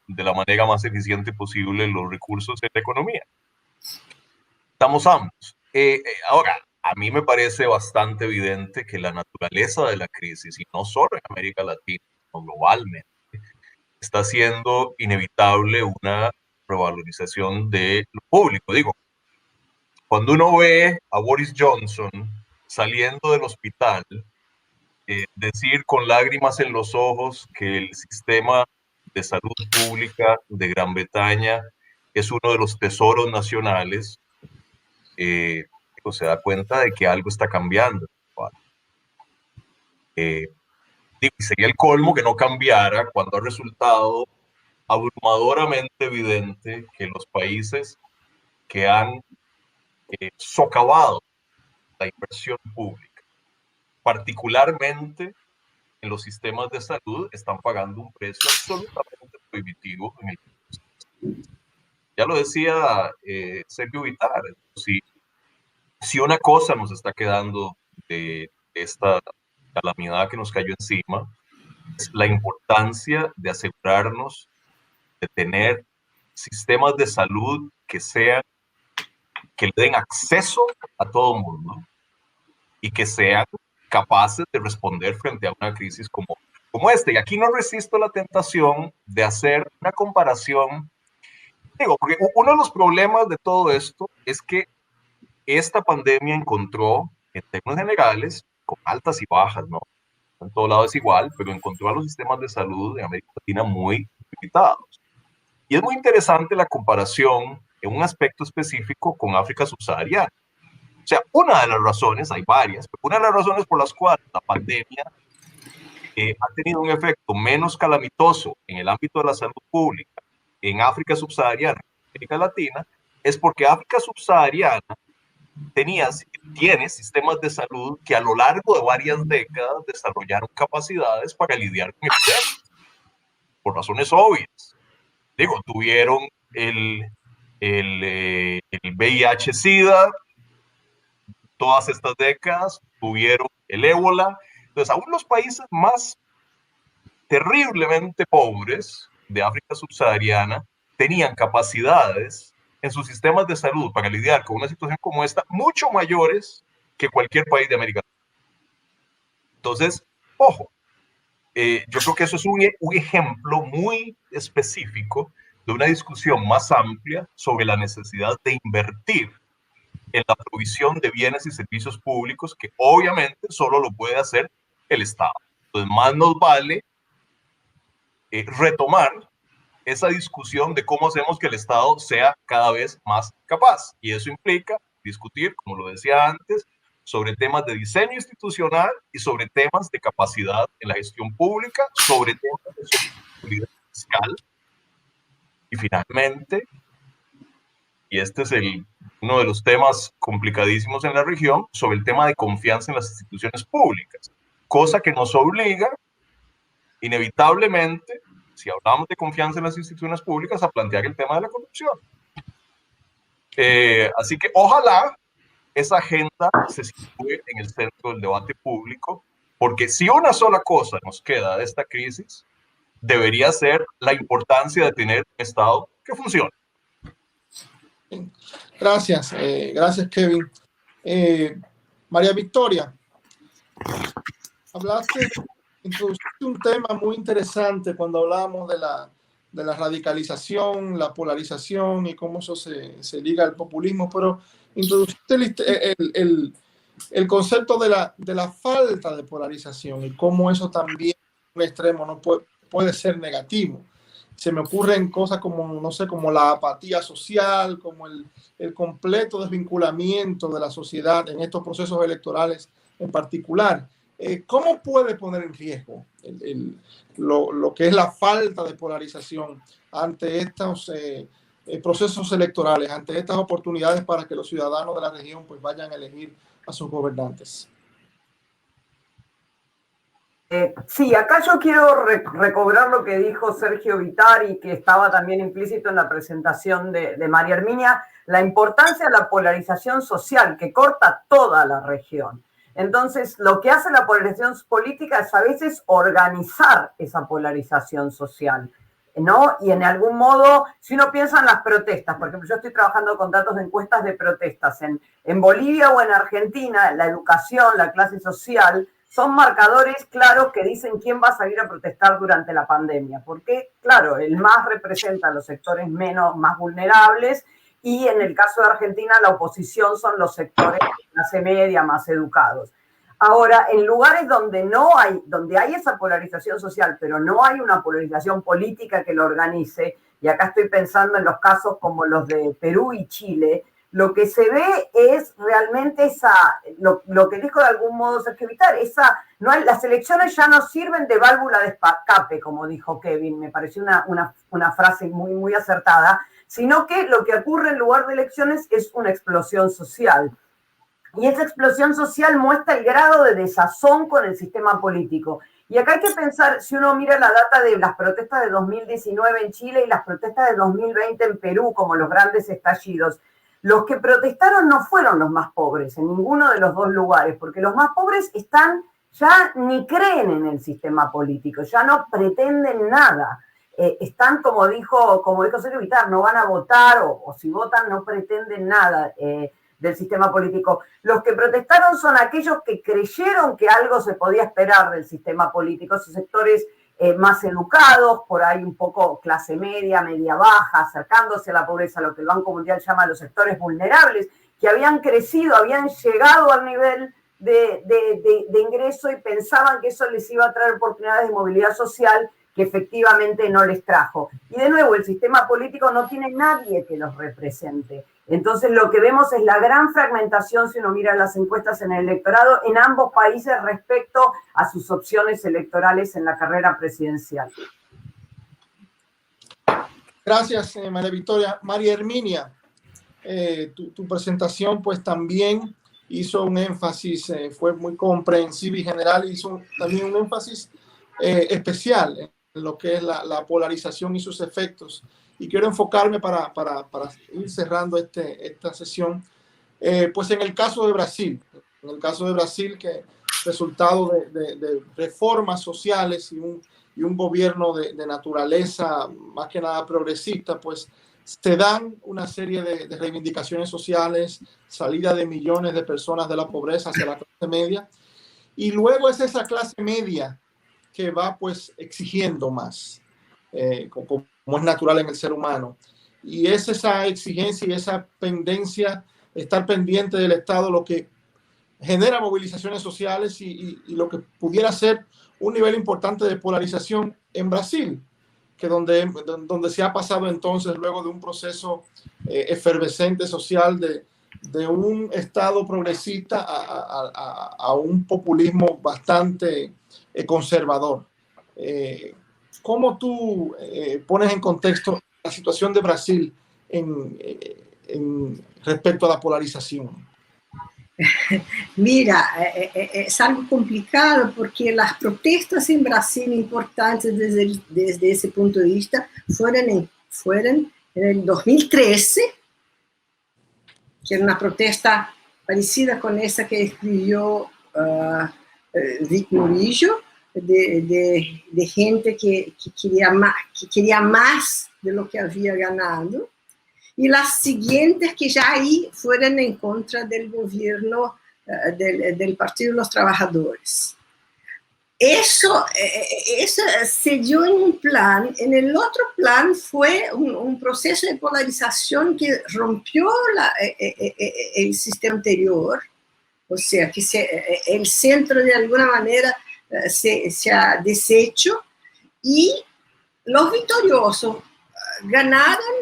de la manera más eficiente posible los recursos en la economía. Estamos ambos. Ahora, a mí me parece bastante evidente que la naturaleza de la crisis, y no solo en América Latina, sino globalmente, está haciendo inevitable una revalorización de lo público. Digo, cuando uno ve a Boris Johnson saliendo del hospital, decir con lágrimas en los ojos que el sistema de salud pública de Gran Bretaña es uno de los tesoros nacionales, se da cuenta de que algo está cambiando. Sería el colmo que no cambiara cuando ha resultado abrumadoramente evidente que los países que han socavado la inversión pública, particularmente en los sistemas de salud, están pagando un precio absolutamente prohibitivo en el país. Ya lo decía Sergio Vitar, si una cosa nos está quedando de esta calamidad que nos cayó encima, es la importancia de asegurarnos de tener sistemas de salud que le den acceso a todo el mundo y que sean capaces de responder frente a una crisis como esta. Y aquí no resisto la tentación de hacer una comparación. Digo, porque uno de los problemas de todo esto es que esta pandemia encontró, en términos generales, con altas y bajas, ¿no? En todo lado es igual, pero encontró a los sistemas de salud de América Latina muy limitados. Y es muy interesante la comparación en un aspecto específico con África subsahariana. O sea, una de las razones, hay varias, pero una de las razones por las cuales la pandemia ha tenido un efecto menos calamitoso en el ámbito de la salud pública en África subsahariana y América Latina es porque África subsahariana tiene sistemas de salud que a lo largo de varias décadas desarrollaron capacidades para lidiar con epidemias, por razones obvias. Digo, tuvieron el VIH-Sida todas estas décadas, tuvieron el ébola. Entonces, aún los países más terriblemente pobres de África subsahariana tenían capacidades en sus sistemas de salud para lidiar con una situación como esta mucho mayores que cualquier país de América Latina. Entonces, ojo, yo creo que eso es un ejemplo muy específico de una discusión más amplia sobre la necesidad de invertir en la provisión de bienes y servicios públicos que obviamente solo lo puede hacer el Estado. Entonces, más nos vale retomar esa discusión de cómo hacemos que el Estado sea cada vez más capaz. Y eso implica discutir, como lo decía antes, sobre temas de diseño institucional y sobre temas de capacidad en la gestión pública, sobre temas de sostenibilidad fiscal. Y finalmente, y este es uno de los temas complicadísimos en la región, sobre el tema de confianza en las instituciones públicas, cosa que nos obliga inevitablemente, si hablamos de confianza en las instituciones públicas, a plantear el tema de la corrupción. Así que ojalá esa agenda se sitúe en el centro del debate público, porque si una sola cosa nos queda de esta crisis, debería ser la importancia de tener un Estado que funcione. Gracias, gracias Kevin. María Victoria, introduciste un tema muy interesante cuando hablábamos de la radicalización, la polarización y cómo eso se liga al populismo, pero introduciste el concepto de la falta de polarización y cómo eso también en un extremo no puede ser negativo. Se me ocurren cosas como, no sé, como la apatía social, como el completo desvinculamiento de la sociedad en estos procesos electorales en particular. ¿Cómo puede poner en riesgo lo que es la falta de polarización ante estos procesos electorales, ante estas oportunidades para que los ciudadanos de la región pues vayan a elegir a sus gobernantes? Sí, acá yo quiero recobrar lo que dijo Sergio Vitar y que estaba también implícito en la presentación de María Herminia, la importancia de la polarización social que corta toda la región. Entonces, lo que hace la polarización política es a veces organizar esa polarización social. ¿no? Y en algún modo, si uno piensa en las protestas, por ejemplo, yo estoy trabajando con datos de encuestas de protestas en Bolivia o en Argentina, la educación, la clase social, son marcadores claros que dicen quién va a salir a protestar durante la pandemia, porque, claro, el MAS representa a los sectores más vulnerables y en el caso de Argentina la oposición son los sectores de clase media más educados. Ahora, en lugares donde hay esa polarización social, pero no hay una polarización política que lo organice, y acá estoy pensando en los casos como los de Perú y Chile, lo que se ve es realmente lo que dijo de algún modo Sergio Vittar, las elecciones ya no sirven de válvula de escape, como dijo Kevin, me pareció una frase muy, muy acertada, sino que lo que ocurre en lugar de elecciones es una explosión social. Y esa explosión social muestra el grado de desazón con el sistema político. Y acá hay que pensar, si uno mira la data de las protestas de 2019 en Chile y las protestas de 2020 en Perú, como los grandes estallidos, los que protestaron no fueron los más pobres en ninguno de los dos lugares, porque los más pobres ya ni creen en el sistema político, ya no pretenden nada. Están, como dijo Sergio Vittar, no van a votar o si votan no pretenden nada del sistema político. Los que protestaron son aquellos que creyeron que algo se podía esperar del sistema político, esos sectores más educados, por ahí un poco clase media, media baja, acercándose a la pobreza, lo que el Banco Mundial llama los sectores vulnerables, que habían crecido, habían llegado al nivel de ingreso y pensaban que eso les iba a traer oportunidades de movilidad social que efectivamente no les trajo. Y de nuevo, el sistema político no tiene nadie que los represente. Entonces lo que vemos es la gran fragmentación, si uno mira las encuestas en el electorado, en ambos países respecto a sus opciones electorales en la carrera presidencial. Gracias, María Victoria. María Herminia, tu presentación pues también hizo un énfasis, fue muy comprensiva y general, hizo también un énfasis especial en lo que es la polarización y sus efectos. Y quiero enfocarme para ir cerrando esta sesión, pues en el caso de Brasil. En el caso de Brasil, que resultado de reformas sociales y un gobierno de naturaleza más que nada progresista, pues se dan una serie de reivindicaciones sociales, salida de millones de personas de la pobreza hacia la clase media, y luego es esa clase media que va pues exigiendo más, como es natural en el ser humano. Y es esa exigencia y esa pendencia, estar pendiente del Estado, lo que genera movilizaciones sociales y lo que pudiera ser un nivel importante de polarización en Brasil, que donde se ha pasado entonces luego de un proceso efervescente social de un Estado progresista a un populismo bastante conservador. ¿Cómo tú pones en contexto la situación de Brasil respecto a la polarización? Mira, es algo complicado porque las protestas en Brasil importantes desde ese punto de vista fueron en el 2013, que era una protesta parecida con esa que escribió Vic Murillo, de gente que quería más de lo que había ganado, y las siguientes que ya ahí fueron en contra del gobierno del Partido de los Trabajadores. Eso se dio en un plan. En el otro plan fue un proceso de polarización que rompió el sistema anterior, o sea, que el centro de alguna manera se ha deshecho, y los victoriosos ganaron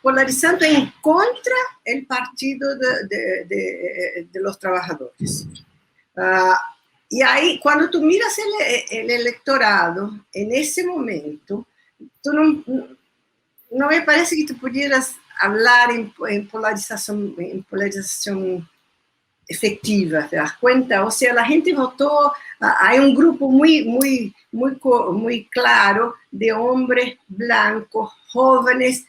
polarizando en contra el Partido de los Trabajadores. Y ahí, cuando tú miras el electorado, en ese momento, tú no me parece que tú pudieras hablar en polarización efectiva, ¿te das cuenta? O sea, la gente votó, hay un grupo muy claro de hombres blancos, jóvenes,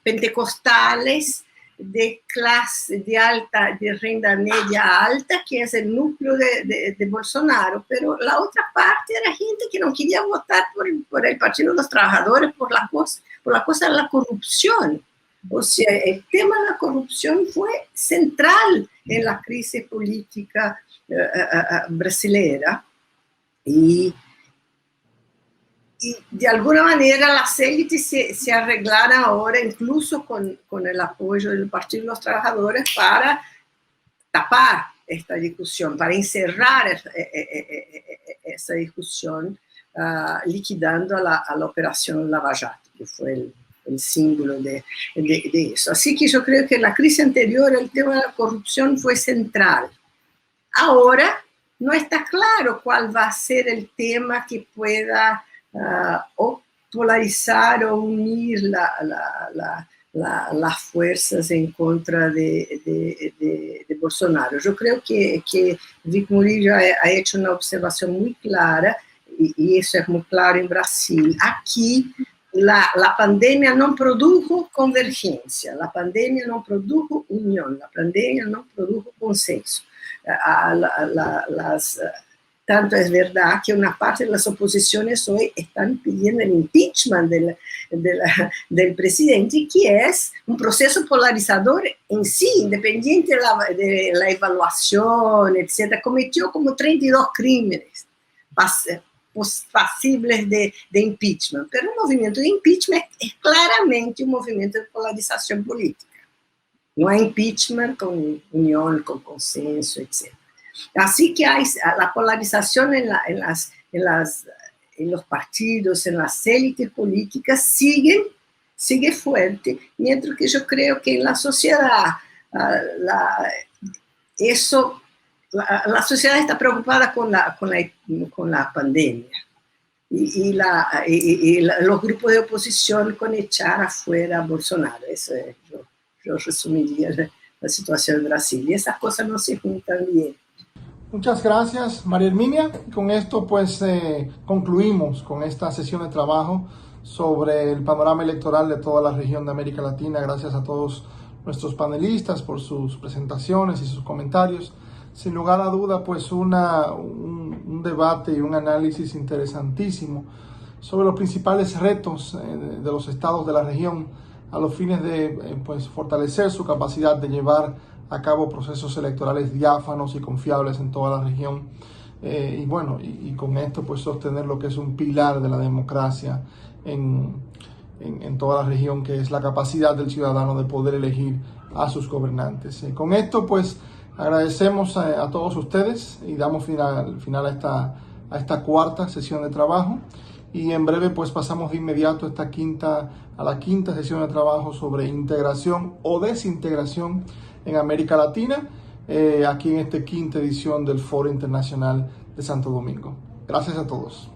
pentecostales, de clase, de renta media alta, que es el núcleo de Bolsonaro, pero la otra parte era gente que no quería votar por el Partido de los Trabajadores por la cosa de la corrupción. O sea, el tema de la corrupción fue central en la crisis política brasileña y de alguna manera las élites se arreglaron ahora, incluso con el apoyo del Partido de los Trabajadores, para tapar esta discusión, para encerrar esa discusión, liquidando a la operación Lava Jato, que fue el símbolo de eso. Así que yo creo que en la crisis anterior el tema de la corrupción fue central. Ahora no está claro cuál va a ser el tema que pueda o polarizar o unir las fuerzas en contra de Bolsonaro. Yo creo que Vic Murillo ha hecho una observación muy clara, y eso es muy claro en Brasil. Aquí la pandemia no produjo convergencia, la pandemia no produjo unión, la pandemia no produjo consenso. Tanto es verdad que una parte de las oposiciones hoy están pidiendo el impeachment del presidente, que es un proceso polarizador en sí, independiente de la evaluación, etc. Cometió como 32 crímenes pasibles de impeachment, pero el movimiento de impeachment es claramente un movimiento de polarización política. No hay impeachment con unión, con consenso, etc. Así que hay la polarización en los partidos, en las élites políticas, sigue fuerte, mientras que yo creo que en la sociedad, la sociedad está preocupada con la pandemia y los grupos de oposición con echar afuera a Bolsonaro. Eso es, yo resumiría la situación de Brasil, y esas cosas no se juntan bien. Muchas gracias, María Herminia. Con esto pues concluimos con esta sesión de trabajo sobre el panorama electoral de toda la región de América Latina. Gracias a todos nuestros panelistas por sus presentaciones y sus comentarios. Sin lugar a duda, pues un debate y un análisis interesantísimo sobre los principales retos de los estados de la región a los fines de pues fortalecer su capacidad de llevar a cabo procesos electorales diáfanos y confiables en toda la región, y bueno, y con esto pues sostener lo que es un pilar de la democracia en toda la región, que es la capacidad del ciudadano de poder elegir a sus gobernantes. Con esto pues agradecemos a todos ustedes y damos final a esta cuarta sesión de trabajo, y en breve pues pasamos de inmediato a la quinta sesión de trabajo sobre integración o desintegración en América Latina, aquí en esta quinta edición del Foro Internacional de Santo Domingo. Gracias a todos.